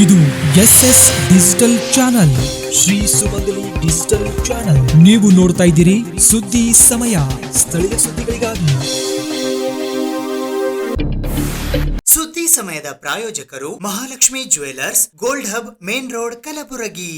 ಇದು SS digital channel, Shri ಸುಮಂಗಲಿ digital channel. ನೀವು ನೋಡ್ತಾ ಇದ್ದೀರಿ ಸುದ್ದಿ ಸಮಯ, ಸ್ಥಳೀಯ ಸುದ್ದಿಗಳಿಗಾಗಿ. ಸುದ್ದಿ ಸಮಯದ ಪ್ರಾಯೋಜಕರು Mahalakshmi jewellers, gold hub, main road, Kalaburagi.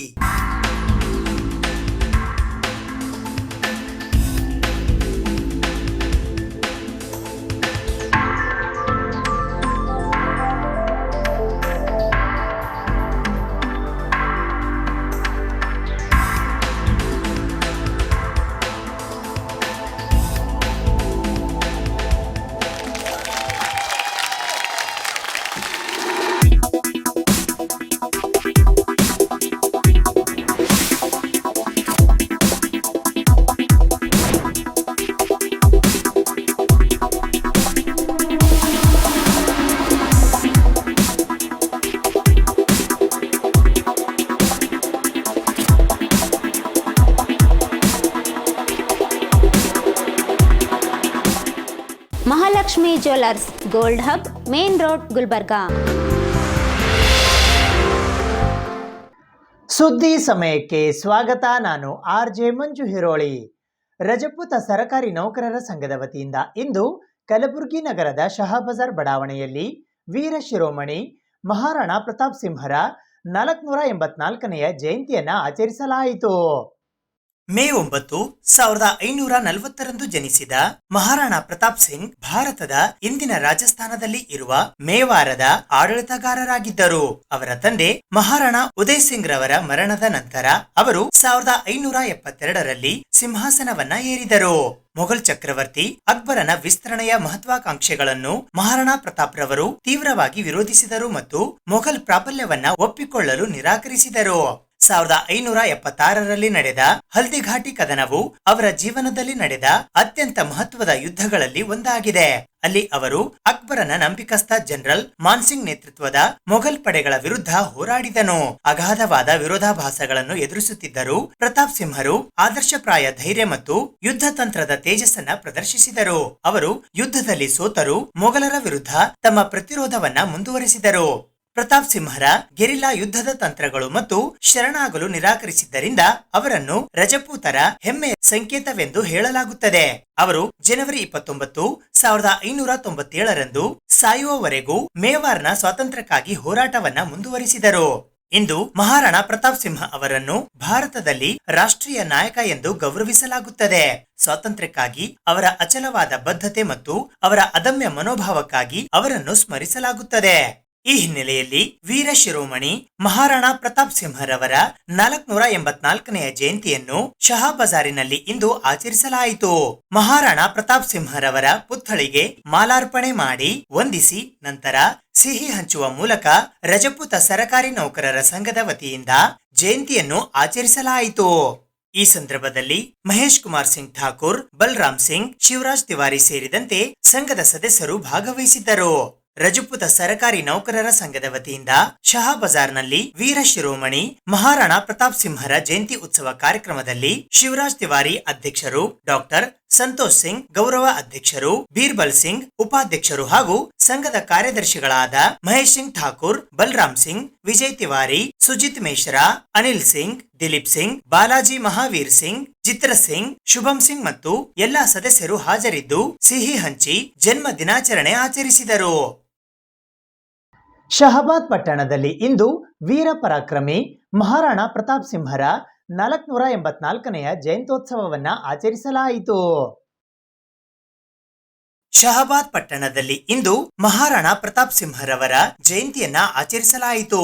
Mahalakshmi jewellers, gold hub, main road, Gulbarga. ಸುದ್ದಿ ಸಮಯಕ್ಕೆ ಸ್ವಾಗತ. ನಾನು RJ ಮಂಜು ಹಿರೋಳಿ. ರಜಪೂತ ಸರಕಾರಿ ನೌಕರರ ಸಂಘದ ವತಿಯಿಂದ ಇಂದು ಕಲಬುರಗಿ ನಗರದ ಶಹಾಬಜಾರ್ ಬಡಾವಣೆಯಲ್ಲಿ ವೀರ ಶಿರೋಮಣಿ ಮಹಾರಾಣಾ ಪ್ರತಾಪ್ ಸಿಂಹರ 484ನೆಯ ಜಯಂತಿಯನ್ನು ಆಚರಿಸಲಾಯಿತು. ಮೇ 9, 1540ರಂದು ಜನಿಸಿದ ಮಹಾರಾಣಾ ಪ್ರತಾಪ್ ಸಿಂಗ್ ಭಾರತದ ಇಂದಿನ ರಾಜಸ್ಥಾನದಲ್ಲಿ ಇರುವ ಮೇವಾರದ ಆಡಳಿತಗಾರರಾಗಿದ್ದರು. ಅವರ ತಂದೆ ಮಹಾರಾಣಾ ಉದಯ್ ಸಿಂಗ್ ರವರ ಮರಣದ ನಂತರ ಅವರು 1572ರಲ್ಲಿ ಸಿಂಹಾಸನವನ್ನ ಏರಿದರು. ಮೊಘಲ್ ಚಕ್ರವರ್ತಿ ಅಕ್ಬರನ ವಿಸ್ತರಣೆಯ ಮಹತ್ವಾಕಾಂಕ್ಷೆಗಳನ್ನು ಮಹಾರಾಣಾ ಪ್ರತಾಪ್ ರವರು ತೀವ್ರವಾಗಿ ವಿರೋಧಿಸಿದರು ಮತ್ತು ಮೊಘಲ್ ಪ್ರಾಬಲ್ಯವನ್ನ ಒಪ್ಪಿಕೊಳ್ಳಲು ನಿರಾಕರಿಸಿದರು. 1576ರಲ್ಲಿ ನಡೆದ ಹಲ್ದಿಘಾಟಿ ಕದನವು ಅವರ ಜೀವನದಲ್ಲಿ ನಡೆದ ಅತ್ಯಂತ ಮಹತ್ವದ ಯುದ್ಧಗಳಲ್ಲಿ ಒಂದಾಗಿದೆ. ಅಲ್ಲಿ ಅವರು ಅಕ್ಬರನ ನಂಬಿಕಸ್ಥ ಜನರಲ್ ಮಾನ್ಸಿಂಗ್ ನೇತೃತ್ವದ ಮೊಘಲ್ ಪಡೆಗಳ ವಿರುದ್ಧ ಹೋರಾಡಿದನು. ಅಗಾಧವಾದ ವಿರೋಧಾಭಾಸಗಳನ್ನು ಎದುರಿಸುತ್ತಿದ್ದರು. ಪ್ರತಾಪ್ ಸಿಂಹರು ಆದರ್ಶಪ್ರಾಯ ಧೈರ್ಯ ಮತ್ತು ಯುದ್ಧ ತಂತ್ರದ ತೇಜಸ್ಸನ್ನ ಪ್ರದರ್ಶಿಸಿದರು. ಅವರು ಯುದ್ಧದಲ್ಲಿ ಸೋತರು, ಮೊಘಲರ ವಿರುದ್ಧ ತಮ್ಮ ಪ್ರತಿರೋಧವನ್ನ ಮುಂದುವರೆಸಿದರು. ಪ್ರತಾಪ್ ಸಿಂಹರ ಗೆರಿಲ್ಲಾ ಯುದ್ಧದ ತಂತ್ರಗಳು ಮತ್ತು ಶರಣಾಗಲು ನಿರಾಕರಿಸಿದ್ದರಿಂದ ಅವರನ್ನು ರಜಪೂತರ ಹೆಮ್ಮೆಯ ಸಂಕೇತವೆಂದು ಹೇಳಲಾಗುತ್ತದೆ. ಅವರು ಜನವರಿ 29, 1597ರಂದು ಸಾಯುವವರೆಗೂ ಮೇವಾರ್ನ ಸ್ವಾತಂತ್ರ್ಯಕ್ಕಾಗಿ ಹೋರಾಟವನ್ನ ಮುಂದುವರಿಸಿದರು. ಇಂದು ಮಹಾರಾಣಾ ಪ್ರತಾಪ್ ಸಿಂಹ ಅವರನ್ನು ಭಾರತದಲ್ಲಿ ರಾಷ್ಟ್ರೀಯ ನಾಯಕ ಎಂದು ಗೌರವಿಸಲಾಗುತ್ತದೆ. ಸ್ವಾತಂತ್ರ್ಯಕ್ಕಾಗಿ ಅವರ ಅಚಲವಾದ ಬದ್ಧತೆ ಮತ್ತು ಅವರ ಅದಮ್ಯ ಮನೋಭಾವಕ್ಕಾಗಿ ಅವರನ್ನು ಸ್ಮರಿಸಲಾಗುತ್ತದೆ. ಈ ಹಿನ್ನೆಲೆಯಲ್ಲಿ ವೀರ ಶಿರೋಮಣಿ ಮಹಾರಾಣಾ ಪ್ರತಾಪ್ ಸಿಂಹರವರ 484ನೆಯ ಜಯಂತಿಯನ್ನು ಶಹಾಬಜಾರಿನಲ್ಲಿ ಇಂದು ಆಚರಿಸಲಾಯಿತು. ಮಹಾರಾಣಾ ಪ್ರತಾಪ್ ಸಿಂಹರವರ ಪುತ್ಥಳಿಗೆ ಮಾಲಾರ್ಪಣೆ ಮಾಡಿ ವಂದಿಸಿ ನಂತರ ಸಿಹಿ ಹಂಚುವ ಮೂಲಕ ರಜಪೂತ ಸರಕಾರಿ ನೌಕರರ ಸಂಘದ ವತಿಯಿಂದ ಜಯಂತಿಯನ್ನು ಆಚರಿಸಲಾಯಿತು. ಈ ಸಂದರ್ಭದಲ್ಲಿ ಮಹೇಶ್ ಕುಮಾರ್ ಸಿಂಗ್ ಠಾಕೂರ್, ಬಲರಾಮ್ ಸಿಂಗ್, ಶಿವರಾಜ್ ತಿವಾರಿ ಸೇರಿದಂತೆ ಸಂಘದ ಸದಸ್ಯರು ಭಾಗವಹಿಸಿದ್ದರು. ರಜಪೂತ ಸರಕಾರಿ ನೌಕರರ ಸಂಘದ ವತಿಯಿಂದ ಶಹಾಬಜಾರ್ನಲ್ಲಿ ವೀರ ಶಿರೋಮಣಿ ಮಹಾರಾಣಾ ಪ್ರತಾಪ್ ಸಿಂಹರ ಜಯಂತಿ ಉತ್ಸವ ಕಾರ್ಯಕ್ರಮದಲ್ಲಿ ಶಿವರಾಜ್ ತಿವಾರಿ ಅಧ್ಯಕ್ಷರು, ಡಾಕ್ಟರ್ ಸಂತೋಷ್ ಸಿಂಗ್ ಗೌರವ ಅಧ್ಯಕ್ಷರು, ಬೀರ್ಬಲ್ ಸಿಂಗ್ ಉಪಾಧ್ಯಕ್ಷರು ಹಾಗೂ ಸಂಘದ ಕಾರ್ಯದರ್ಶಿಗಳಾದ ಮಹೇಶ್ ಸಿಂಗ್ ಠಾಕೂರ್, ಬಲರಾಮ್ ಸಿಂಗ್, ವಿಜಯ್ ತಿವಾರಿ, ಸುಜಿತ್ ಮಿಶ್ರಾ, ಅನಿಲ್ ಸಿಂಗ್, ದಿಲೀಪ್ ಸಿಂಗ್, ಬಾಲಾಜಿ ಮಹಾವೀರ್ ಸಿಂಗ್, ಚಿತ್ರ ಸಿಂಗ್, ಶುಭಂ ಸಿಂಗ್ ಮತ್ತು ಎಲ್ಲಾ ಸದಸ್ಯರು ಹಾಜರಿದ್ದು ಸಿಹಿ ಹಂಚಿ ಜನ್ಮ ದಿನಾಚರಣೆ ಆಚರಿಸಿದರು. ಶಹಾಬಾದ್ ಪಟ್ಟಣದಲ್ಲಿ ಇಂದು ವೀರ ಪರಾಕ್ರಮಿ ಮಹಾರಾಣಾ ಪ್ರತಾಪ್ ಸಿಂಹರ 484ನೆಯ ಜಯಂತ್ಯೋತ್ಸವವನ್ನ ಆಚರಿಸಲಾಯಿತು. ಶಹಾಬಾದ್ ಪಟ್ಟಣದಲ್ಲಿ ಇಂದು ಮಹಾರಾಣಾ ಪ್ರತಾಪ್ ಸಿಂಹರವರ ಜಯಂತಿಯನ್ನ ಆಚರಿಸಲಾಯಿತು.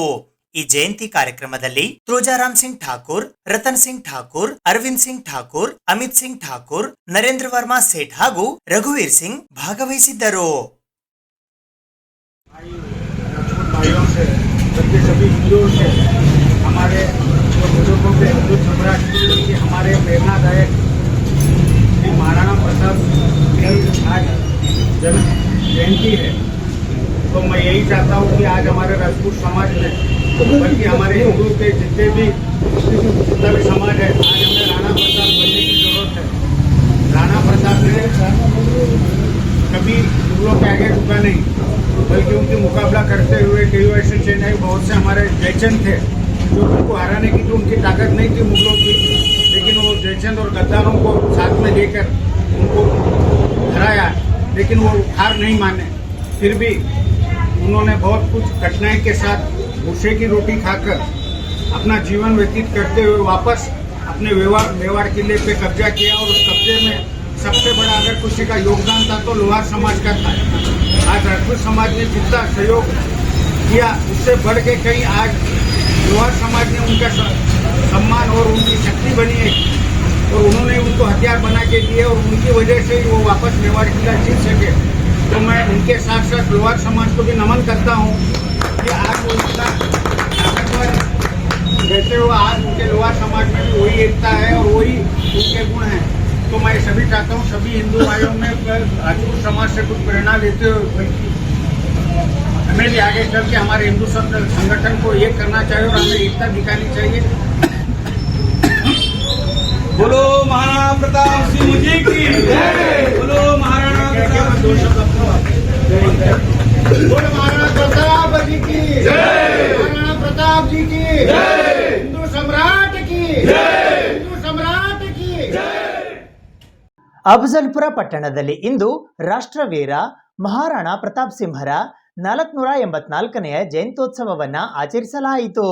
ಈ ಜಯಂತಿ ಕಾರ್ಯಕ್ರಮದಲ್ಲಿ ತುಳಜಾರಾಮ್ ಸಿಂಗ್ ಠಾಕೂರ್, ರತನ್ ಸಿಂಗ್ ಠಾಕೂರ್, ಅರವಿಂದ್ ಸಿಂಗ್ ಠಾಕೂರ್, ಅಮಿತ್ ಸಿಂಗ್ ಠಾಕೂರ್, ನರೇಂದ್ರ ವರ್ಮಾ ಸೇಠ್ ಹಾಗೂ ರಘುವೀರ್ ಸಿಂಗ್ ಭಾಗವಹಿಸಿದ್ದರು. भाइयों से, बल्कि सभी हिंदुओं से, हमारे बुजुर्गों के हिंदू सम्राट की हमारे प्रेरणादायक श्री महाराणा प्रताप की आज जन्म जयंती है, तो मैं यही चाहता हूँ कि आज हमारे राजपूत समाज में, बल्कि हमारे हिंदू के जितने भी समाज है, आज हमें राणा प्रताप बनने की जरूरत है। राणा प्रताप ने कभी मुगलों के आगे झुका नहीं, बल्कि उनकी मुकाबला करते हुए कई ऐसे चेन्नई बहुत से हमारे जयचंद थे जो उनको हराने की तो उनकी ताकत नहीं थी मुगलों की, लेकिन वो जयचंद और गद्दारों को साथ में लेकर उनको हराया, लेकिन वो हार नहीं माने। फिर भी उन्होंने बहुत कुछ कठिनाई के साथ भूसे की रोटी खाकर अपना जीवन व्यतीत करते हुए वापस अपने मेवाड़ किले पे कब्जा किया, और उस कब्जे में सबसे बड़ा अगर किसी का योगदान था तो लोहार समाज का था। आज राजपूत समाज ने जितना सहयोग किया उससे बढ़ के कहीं आज लोहार समाज ने उनका सम्मान और उनकी शक्ति बनी है, और उन्होंने उनको हथियार बना के दिए, और उनकी वजह से ही वो वापस मेवाड़ किला जीत सके। तो मैं उनके साथ साथ लोहार समाज को भी नमन करता हूँ कि आज वो इतना ताकतवर जैसे वो आज उनके लोहार समाज में भी वही एकता है और वही उनके गुण हैं। तो मैं सभी चाहता हूँ सभी हिंदू भाइयों में राजपूत समाज से कुछ प्रेरणा लेते हुए बल्कि हमें भी आगे चल के हमारे हिंदू संगठन को एक करना चाहिए और हमें एकता दिखानी चाहिए। बोलो महाराणा प्रताप सिंह जी की जय। बोलो महाराणा प्रताप बोलो महाराणा प्रताप जी की जय। महाराणा प्रताप जी की जय। हिंदू सम्राट की जय। हिंदू सम्राट की जय। ಅಫಜಲ್ಪುರ ಪಟ್ಟಣದಲ್ಲಿ ಇಂದು ರಾಷ್ಟ್ರವೀರ ಮಹಾರಾಣಾ ಪ್ರತಾಪ್ ಸಿಂಹರ 484ನೆಯ ಜಯಂತ್ಯೋತ್ಸವವನ್ನ ಆಚರಿಸಲಾಯಿತು.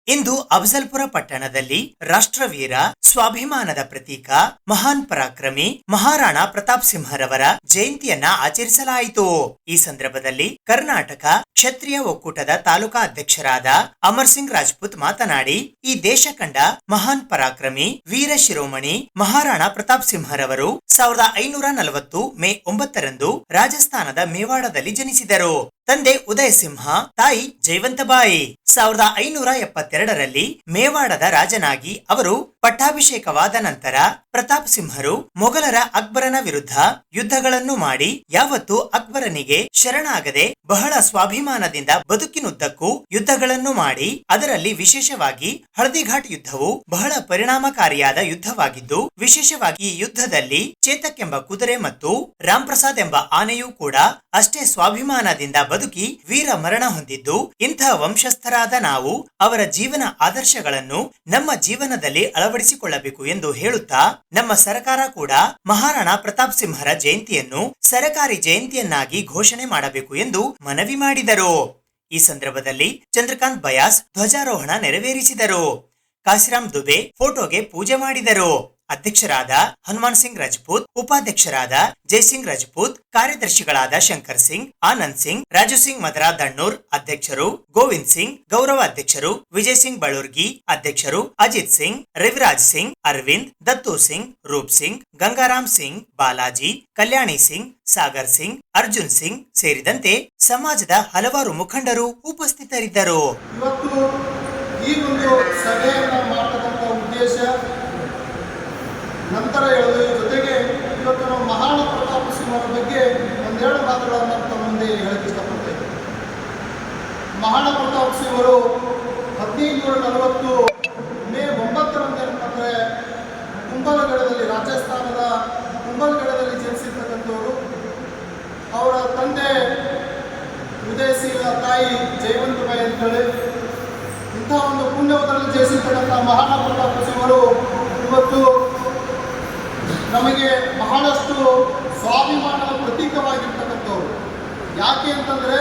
ಇಂದು ಅಫಜಲ್ಪುರ ಪಟ್ಟಣದಲ್ಲಿ ರಾಷ್ಟ್ರವೀರ ಸ್ವಾಭಿಮಾನದ ಪ್ರತೀಕ ಮಹಾನ್ ಪರಾಕ್ರಮಿ ಮಹಾರಾಣಾ ಪ್ರತಾಪ್ ಸಿಂಹರವರ ಜಯಂತಿಯನ್ನ ಆಚರಿಸಲಾಯಿತು. ಈ ಸಂದರ್ಭದಲ್ಲಿ ಕರ್ನಾಟಕ ಕ್ಷತ್ರಿಯ ಒಕ್ಕೂಟದ ತಾಲೂಕಾ ಅಧ್ಯಕ್ಷರಾದ ಅಮರ್ ಸಿಂಗ್ ರಾಜ್ಪೂತ್ ಮಾತನಾಡಿ, ಈ ದೇಶ ಕಂಡ ಮಹಾನ್ ಪರಾಕ್ರಮಿ ವೀರ ಶಿರೋಮಣಿ ಮಹಾರಾಣಾ ಪ್ರತಾಪ್ ಸಿಂಹರವರು 1540 ಮೇ 9ರಂದು ರಾಜಸ್ಥಾನದ ಮೇವಾಡದಲ್ಲಿ ಜನಿಸಿದರು. ತಂದೆ ಉದಯ ಸಿಂಹ, ತಾಯಿ ಜೈವಂತಬಾಯಿ. 1572ರಲ್ಲಿ ಮೇವಾಡದ ರಾಜನಾಗಿ ಅವರು ಪಟ್ಟಾಭಿಷೇಕವಾದ ನಂತರ ಪ್ರತಾಪ್ ಸಿಂಹರು ಮೊಘಲರ ಅಕ್ಬರನ ವಿರುದ್ಧ ಯುದ್ಧಗಳನ್ನು ಮಾಡಿ ಯಾವತ್ತೂ ಅಕ್ಬರನಿಗೆ ಶರಣಾಗದೆ ಬಹಳ ಸ್ವಾಭಿಮಾನದಿಂದ ಬದುಕಿನುದ್ದಕ್ಕೂ ಯುದ್ಧಗಳನ್ನು ಮಾಡಿ, ಅದರಲ್ಲಿ ವಿಶೇಷವಾಗಿ ಹಳದಿಘಾಟ್ ಯುದ್ಧವು ಬಹಳ ಪರಿಣಾಮಕಾರಿಯಾದ ಯುದ್ಧವಾಗಿದ್ದು, ವಿಶೇಷವಾಗಿ ಈ ಯುದ್ಧದಲ್ಲಿ ಚೇತಕ್ ಎಂಬ ಕುದುರೆ ಮತ್ತು ರಾಮ್ ಪ್ರಸಾದ್ ಎಂಬ ಆನೆಯೂ ಕೂಡ ಅಷ್ಟೇ ಸ್ವಾಭಿಮಾನದಿಂದ ಬದುಕಿ ವೀರ ಮರಣ ಹೊಂದಿದ್ದು, ಇಂಥ ವಂಶಸ್ಥರಾದ ನಾವು ಅವರ ಜೀವನ ಆದರ್ಶಗಳನ್ನು ನಮ್ಮ ಜೀವನದಲ್ಲಿ ಅಳವಡಿಸಿಕೊಳ್ಳಬೇಕು ಎಂದು ಹೇಳುತ್ತಾ, ನಮ್ಮ ಸರ್ಕಾರ ಕೂಡ ಮಹಾರಾಣಾ ಪ್ರತಾಪ್ ಸಿಂಹರ ಜಯಂತಿಯನ್ನು ಸರಕಾರಿ ಜಯಂತಿಯನ್ನಾಗಿ ಘೋಷಣೆ ಮಾಡಬೇಕು ಎಂದು ಮನವಿ ಮಾಡಿದರು. ಈ ಸಂದರ್ಭದಲ್ಲಿ ಚಂದ್ರಕಾಂತ್ ಬಯಾಸ್ ಧ್ವಜಾರೋಹಣ ನೆರವೇರಿಸಿದರು. ಕಾಸಿರಾಮ್ ದುಬೆ ಫೋಟೋಗೆ ಪೂಜೆ ಮಾಡಿದರು. ಅಧ್ಯಕ್ಷರಾದ ಹನುಮಾನ್ ಸಿಂಗ್ ರಾಜ್ಪೂತ್, ಉಪಾಧ್ಯಕ್ಷರಾದ ಜೈಸಿಂಗ್ ರಾಜ್ಪೂತ್, ಕಾರ್ಯದರ್ಶಿಗಳಾದ ಶಂಕರ್ ಸಿಂಗ್, ಆನಂದ್ ಸಿಂಗ್, ರಾಜು ಸಿಂಗ್ ಮದ್ರಾ ದಣ್ಣೂರ್ ಅಧ್ಯಕ್ಷರು, ಗೋವಿಂದ್ ಸಿಂಗ್ ಗೌರವ ಅಧ್ಯಕ್ಷರು, ವಿಜಯ್ ಸಿಂಗ್ ಬಳುರ್ಗಿ ಅಧ್ಯಕ್ಷರು, ಅಜಿತ್ ಸಿಂಗ್, ರವಿರಾಜ್ ಸಿಂಗ್, ಅರವಿಂದ್, ದತ್ತು ಸಿಂಗ್, ರೂಪ್ ಸಿಂಗ್, ಗಂಗಾರಾಮ್ ಸಿಂಗ್, ಬಾಲಾಜಿ, ಕಲ್ಯಾಣಿ ಸಿಂಗ್, ಸಾಗರ್ ಸಿಂಗ್, ಅರ್ಜುನ್ ಸಿಂಗ್ ಸೇರಿದಂತೆ ಸಮಾಜದ ಹಲವಾರು ಮುಖಂಡರು ಉಪಸ್ಥಿತರಿದ್ದರು. ಇವತ್ತು ಈ ಒಂದು ಸಭೆಯನ್ನು ಮಾಡತಕ್ಕಂಥ ಉದ್ದೇಶ ನಂತರ ಹೇಳೋದು, ಜೊತೆಗೆ ಇವತ್ತು ನಾವು ಮಹಾರಾಣಾ ಪ್ರತಾಪ್ ಸಿಂಹರ ಬಗ್ಗೆ ಒಂದೆರಡು ಮಾತುಗಳನ್ನು ತಮ್ಮ ಮುಂದೆ ಹೇಳಕ್ಕೆ ಇಷ್ಟಪಡ್ತೇವೆ. ಮಹಾರಾಣಾ ಪ್ರತಾಪ್ ಸಿಂಹರು 1540 ಮೇ 9ರಂದು ಏನಂತಂದರೆ ಕುಂಭಲ್ಗಢದಲ್ಲಿ, ರಾಜಸ್ಥಾನದ ಕುಂಭಲ್ಗಢದಲ್ಲಿ ಜನಿಸಿರ್ತಕ್ಕಂಥವರು. ಅವರ ತಂದೆ ಉದಯ ಸಿಂಹ, ತಾಯಿ ಜೈವಂತಬಾಯಿ ಅಂತೇಳಿ. ಇಂಥ ಒಂದು ಪುಣ್ಯದಲ್ಲಿ ಜಯಿಸಿರ್ತಕ್ಕಂಥ ಮಹಾರಾಣಾ ಪ್ರತಾಪ್ ಸಿಂಹರು ಇವತ್ತು ನಮಗೆ ಬಹಳಷ್ಟು ಸ್ವಾಭಿಮಾನದ ಪ್ರತೀಕವಾಗಿರ್ತಕ್ಕಂಥವ್ರು. ಯಾಕೆ ಅಂತಂದರೆ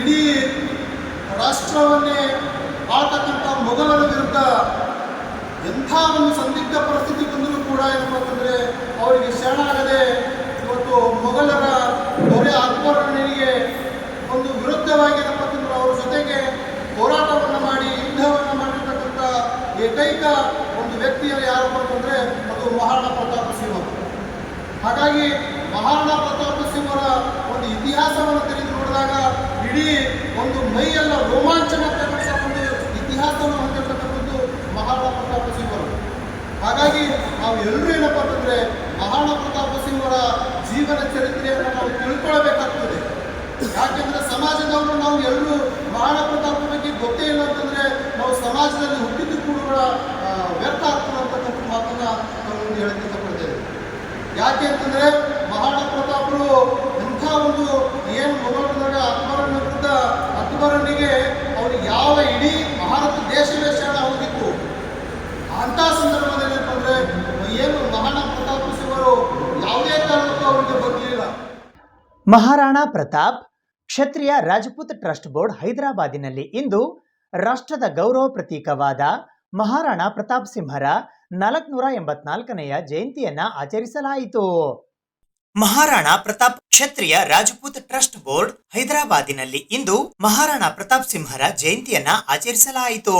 ಇಡೀ ರಾಷ್ಟ್ರವನ್ನೇ ಆಳ್ತಕ್ಕಂಥ ಮೊಘಲರ ವಿರುದ್ಧ ಎಂಥ ಒಂದು ಸಂದಿಗ್ಧ ಪರಿಸ್ಥಿತಿ ಬಂದರೂ ಕೂಡ ಏನಂತಂದರೆ ಅವರಿಗೆ ಶರಣಾಗದೆ ಇವತ್ತು ಮೊಘಲರ ದೊರೆ ಅಕ್ಬರನಿಗೆ ಒಂದು ವಿರುದ್ಧವಾಗಿ ಏನಪ್ಪಂತಂದ್ರೆ ಅವರ ಜೊತೆಗೆ ಹೋರಾಟವನ್ನು ಮಾಡಿ ಯುದ್ಧವನ್ನು ಮಾಡಿರ್ತಕ್ಕಂಥ ಏಕೈಕ ಒಂದು ವ್ಯಕ್ತಿಯಲ್ಲಿ ಯಾರಪ್ಪ ಅಂತಂದರೆ ಅದು ಮಹಾರಾಣಾ ಪ್ರತಾಪ್ ಸಿಂಹ. ಹಾಗಾಗಿ ಮಹಾರಾಣಾ ಪ್ರತಾಪ್ ಸಿಂಹರ ಒಂದು ಇತಿಹಾಸವನ್ನು ತೆಗೆದು ನೋಡಿದಾಗ ಇಡೀ ಒಂದು ಮೈಯೆಲ್ಲ ರೋಮಾಂಚನ ಒಂದು ಇತಿಹಾಸವನ್ನು ಹೊಂದಿರತಕ್ಕಂಥದ್ದು ಮಹಾರಾಣಾ ಪ್ರತಾಪ ಸಿಂಹರು. ಹಾಗಾಗಿ ನಾವು ಎಲ್ಲರೂ ಏನಪ್ಪ ಅಂತಂದರೆ ಮಹಾರಾಣಾ ಪ್ರತಾಪ ಸಿಂಹರ ಜೀವನ ಚರಿತ್ರೆಯನ್ನು ನಾವು ತಿಳ್ಕೊಳ್ಬೇಕಾಗ್ತದೆ. ಯಾಕೆಂದರೆ ಸಮಾಜದವರು ನಾವು ಎಲ್ಲರೂ ಮಹಾರಾಣಾ ಪ್ರತಾಪ ಬಗ್ಗೆ ಗೊತ್ತೇ ಇಲ್ಲ ಅಂತಂದರೆ ನಾವು ಸಮಾಜದಲ್ಲಿ ಹುಟ್ಟಿದ್ದು ಕೂಡ ವ್ಯರ್ಥ ಆಗ್ತದೆ ಅಂತಕ್ಕಂಥ ಮಾತನ್ನು ನಾವು ಹೇಳಕ್ಕೆ ಇಷ್ಟಪಡ್ತೇವೆ. ಯಾಕೆ ಅಂತಂದರೆ ಮಹಾರಾಣಾ ಪ್ರತಾಪರು ಎಂಥ ಇಂಥ ಒಂದು ಏನು ಮೊಘಲರಾಗ ಅಕ್ಬರನ ವಿರುದ್ಧ ಅಕ್ಬರನಿಗೆ ಅವರು ಯಾವ ಇಡೀ ಭಾರತ ದೇಶವೇ ಶರಣ ಹೋಗಿತ್ತು. ಅಂಥ ಸಂದರ್ಭದಲ್ಲಿ ಏನಂತಂದರೆ ಏನು ಮಹಾರಾಣಾ ಪ್ರತಾಪ್ ಸಿಂಗ್ ಅವರು ಯಾವುದೇ ಕಾರಣಕ್ಕೂ ಅವರಿಗೆ ಬಗ್ಲಿಲ್ಲ. ಮಹಾರಾಣಾ ಪ್ರತಾಪ್ ಕ್ಷತ್ರಿಯ ರಾಜಪೂತ್ ಟ್ರಸ್ಟ್ ಬೋರ್ಡ್ ಹೈದರಾಬಾದಿನಲ್ಲಿ ಇಂದು ರಾಷ್ಟ್ರದ ಗೌರವ ಪ್ರತೀಕವಾದ ಮಹಾರಾಣಾ ಪ್ರತಾಪ್ ಸಿಂಹರ 484ನೆಯ ಜಯಂತಿಯನ್ನ ಆಚರಿಸಲಾಯಿತು. ಮಹಾರಾಣಾ ಪ್ರತಾಪ್ ಕ್ಷತ್ರಿಯ ರಾಜಪೂತ್ ಟ್ರಸ್ಟ್ ಬೋರ್ಡ್ ಹೈದರಾಬಾದಿನಲ್ಲಿ ಇಂದು ಮಹಾರಾಣಾ ಪ್ರತಾಪ್ ಸಿಂಹರ ಜಯಂತಿಯನ್ನ ಆಚರಿಸಲಾಯಿತು.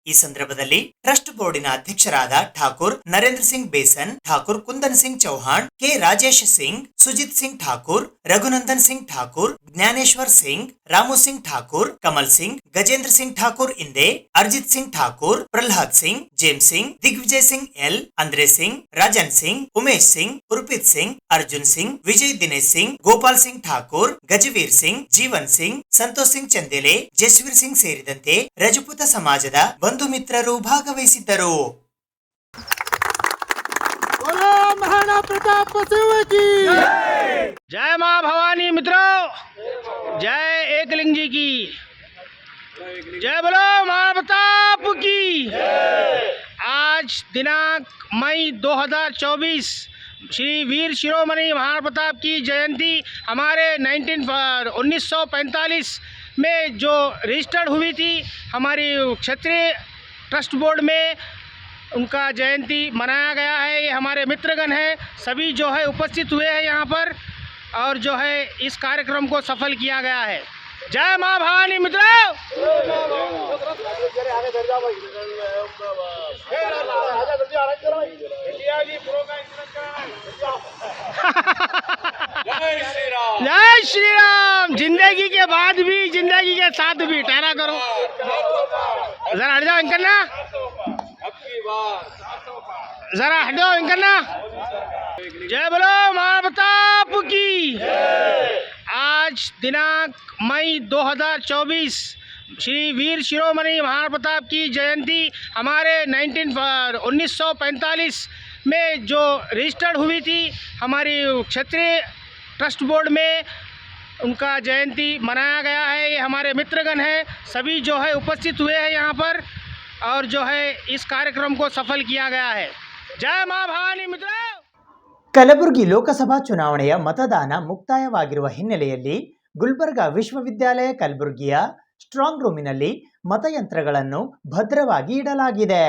ಈ ಸಂದರ್ಭದಲ್ಲಿ ಟ್ರಸ್ಟ್ ಬೋರ್ಡಿನ ಅಧ್ಯಕ್ಷರಾದ ಠಾಕೂರ್ ನರೇಂದ್ರ ಸಿಂಗ್ ಬೇಸನ್, ಠಾಕೂರ್ ಕುಂದನ್ ಸಿಂಗ್ ಚೌಹಾಣ್, ಕೆ ರಾಜೇಶ್ ಸಿಂಗ್, ಸುಜಿತ್ ಸಿಂಗ್ ಠಾಕೂರ್, ರಘುನಂದನ್ ಸಿಂಗ್ ಠಾಕೂರ್, ಜ್ಞಾನೇಶ್ವರ್ ಸಿಂಗ್, ರಾಮು ಸಿಂಗ್ ಠಾಕೂರ್, ಕಮಲ್ ಸಿಂಗ್, ಗಜೇಂದ್ರ ಸಿಂಗ್ ಠಾಕೂರ್ ಇಂದೆ, ಅರ್ಜಿತ್ ಸಿಂಗ್ ಠಾಕೂರ್, ಪ್ರಹ್ಲಾದ್ ಸಿಂಗ್, ಜೇಮ್ಸ್ ಸಿಂಗ್, ದಿಗ್ವಿಜಯ್ ಸಿಂಗ್ ಎಲ್, ಅಂದ್ರೇ ಸಿಂಗ್, ರಾಜನ್ ಸಿಂಗ್, ಉಮೇಶ್ ಸಿಂಗ್, ಉರ್ಪಿತ್ ಸಿಂಗ್, ಅರ್ಜುನ್ ಸಿಂಗ್, ವಿಜಯ್ ದಿನೇಶ್ ಸಿಂಗ್, ಗೋಪಾಲ್ ಸಿಂಗ್ ಠಾಕೂರ್, ಗಜವೀರ್ ಸಿಂಗ್, ಜೀವನ್ ಸಿಂಗ್, ಸಂತೋಷ್ ಸಿಂಗ್ ಚಂದೇಲೆ, ಜಸ್ವೀರ್ ಸಿಂಗ್ ಸೇರಿದಂತೆ ರಜಪೂತ ಸಮಾಜದ ಬಂಧು ಮಿತ್ರರು ಭಾಗವಹಿಸಿದ್ದರು. महाराणा प्रताप सिंह की जय, मां भवानी मित्रों, जय एकलिंग जी की जय, बोलो महाराणा प्रताप की। आज दिनांक मई 2024 श्री वीर शिरोमणि महाराणा प्रताप की जयंती हमारे 1945 में जो रजिस्टर्ड हुई थी हमारी क्षत्रिय ट्रस्ट बोर्ड में, उनका जयंती मनाया गया है। ये हमारे मित्रगण हैं, सभी जो है उपस्थित हुए हैं यहाँ पर, और जो है इस कार्यक्रम को सफल किया गया है। जय मां भवानी मित्रों। जय श्री राम। जिंदगी के बाद भी, जिंदगी के साथ भी ठहरा करो। जरा हट जाओ इनका ना, जरा हटो इनका ना। जय बोलो महाराणा प्रताप की। आज दिनांक मई 2024 श्री वीर शिरोमणि महाराणा प्रताप की जयंती हमारे 1945 में जो रजिस्टर्ड हुई थी हमारी क्षत्रिय ट्रस्ट बोर्ड में, उनका जयंती मनाया गया है। ये हमारे मित्रगण हैं, सभी जो है उपस्थित हुए हैं यहाँ पर, और जो है इस कार्यक्रम को सफल किया गया है। जय मां भवानी मित्रों। ಕಲಬುರಗಿ ಲೋಕಸಭಾ ಚುನಾವಣೆಯ ಮತದಾನ ಮುಕ್ತಾಯವಾಗಿರುವ ಹಿನ್ನೆಲೆಯಲ್ಲಿ ಗುಲ್ಬರ್ಗಾ ವಿಶ್ವವಿದ್ಯಾಲಯ ಕಲಬುರಗಿಯ ಸ್ಟ್ರಾಂಗ್ ರೂಮಿನಲ್ಲಿ ಮತಯಂತ್ರಗಳನ್ನು ಭದ್ರವಾಗಿ ಇಡಲಾಗಿದೆ.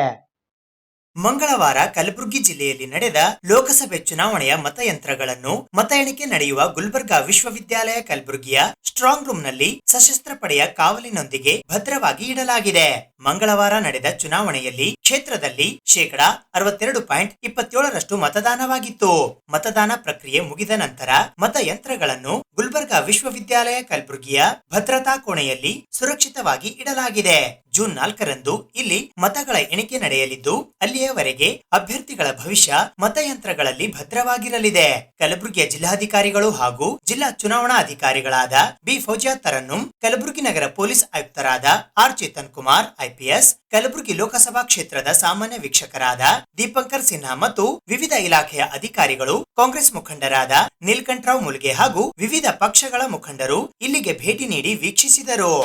ಮಂಗಳವಾರ ಕಲಬುರಗಿ ಜಿಲ್ಲೆಯಲ್ಲಿ ನಡೆದ ಲೋಕಸಭೆ ಚುನಾವಣೆಯ ಮತಯಂತ್ರಗಳನ್ನು ಮತ ಎಣಿಕೆ ನಡೆಯುವ ಗುಲ್ಬರ್ಗಾ ವಿಶ್ವವಿದ್ಯಾಲಯ ಕಲಬುರಗಿಯ ಸ್ಟ್ರಾಂಗ್ ರೂಮ್ನಲ್ಲಿ ಸಶಸ್ತ್ರ ಪಡೆಯ ಕಾವಲಿನೊಂದಿಗೆ ಭದ್ರವಾಗಿ ಇಡಲಾಗಿದೆ. ಮಂಗಳವಾರ ನಡೆದ ಚುನಾವಣೆಯಲ್ಲಿ ಕ್ಷೇತ್ರದಲ್ಲಿ 62.27% ಮತದಾನವಾಗಿತ್ತು. ಮತದಾನ ಪ್ರಕ್ರಿಯೆ ಮುಗಿದ ನಂತರ ಮತಯಂತ್ರಗಳನ್ನು ಗುಲ್ಬರ್ಗಾ ವಿಶ್ವವಿದ್ಯಾಲಯ ಕಲಬುರಗಿಯ ಭದ್ರತಾ ಕೋಣೆಯಲ್ಲಿ ಸುರಕ್ಷಿತವಾಗಿ ಇಡಲಾಗಿದೆ. ಜೂನ್ 4ರಂದು ಇಲ್ಲಿ ಮತಗಳ ಎಣಿಕೆ ನಡೆಯಲಿದ್ದು, ಅಲ್ಲಿಯವರೆಗೆ ಅಭ್ಯರ್ಥಿಗಳ ಭವಿಷ್ಯ ಮತಯಂತ್ರಗಳಲ್ಲಿ ಭದ್ರವಾಗಿರಲಿದೆ. ಕಲಬುರಗಿಯ ಜಿಲ್ಲಾಧಿಕಾರಿಗಳು ಹಾಗೂ ಜಿಲ್ಲಾ ಚುನಾವಣಾ ಅಧಿಕಾರಿಗಳಾದ ಬಿ ಫೌಜಿಯಾ ತರನ್ನುಂ, ಕಲಬುರಗಿ ನಗರ ಪೊಲೀಸ್ ಆಯುಕ್ತರಾದ ಆರ್ ಚೇತನ್ ಕುಮಾರ್ ಐಪಿಎಸ್, ಕಲಬುರಗಿ ಲೋಕಸಭಾ ಕ್ಷೇತ್ರದ ಸಾಮಾನ್ಯ ವೀಕ್ಷಕರಾದ ದೀಪಂಕರ್ ಸಿನ್ಹಾ ಮತ್ತು ವಿವಿಧ ಇಲಾಖೆಯ ಅಧಿಕಾರಿಗಳು, ಕಾಂಗ್ರೆಸ್ ಮುಖಂಡರಾದ ನೀಲಕಂಠರಾವ್ ಮುಲ್ಗೆ ಹಾಗೂ ವಿವಿಧ ಪಕ್ಷಗಳ ಮುಖಂಡರು ಇಲ್ಲಿಗೆ ಭೇಟಿ ನೀಡಿ ವೀಕ್ಷಿಸಿದರು.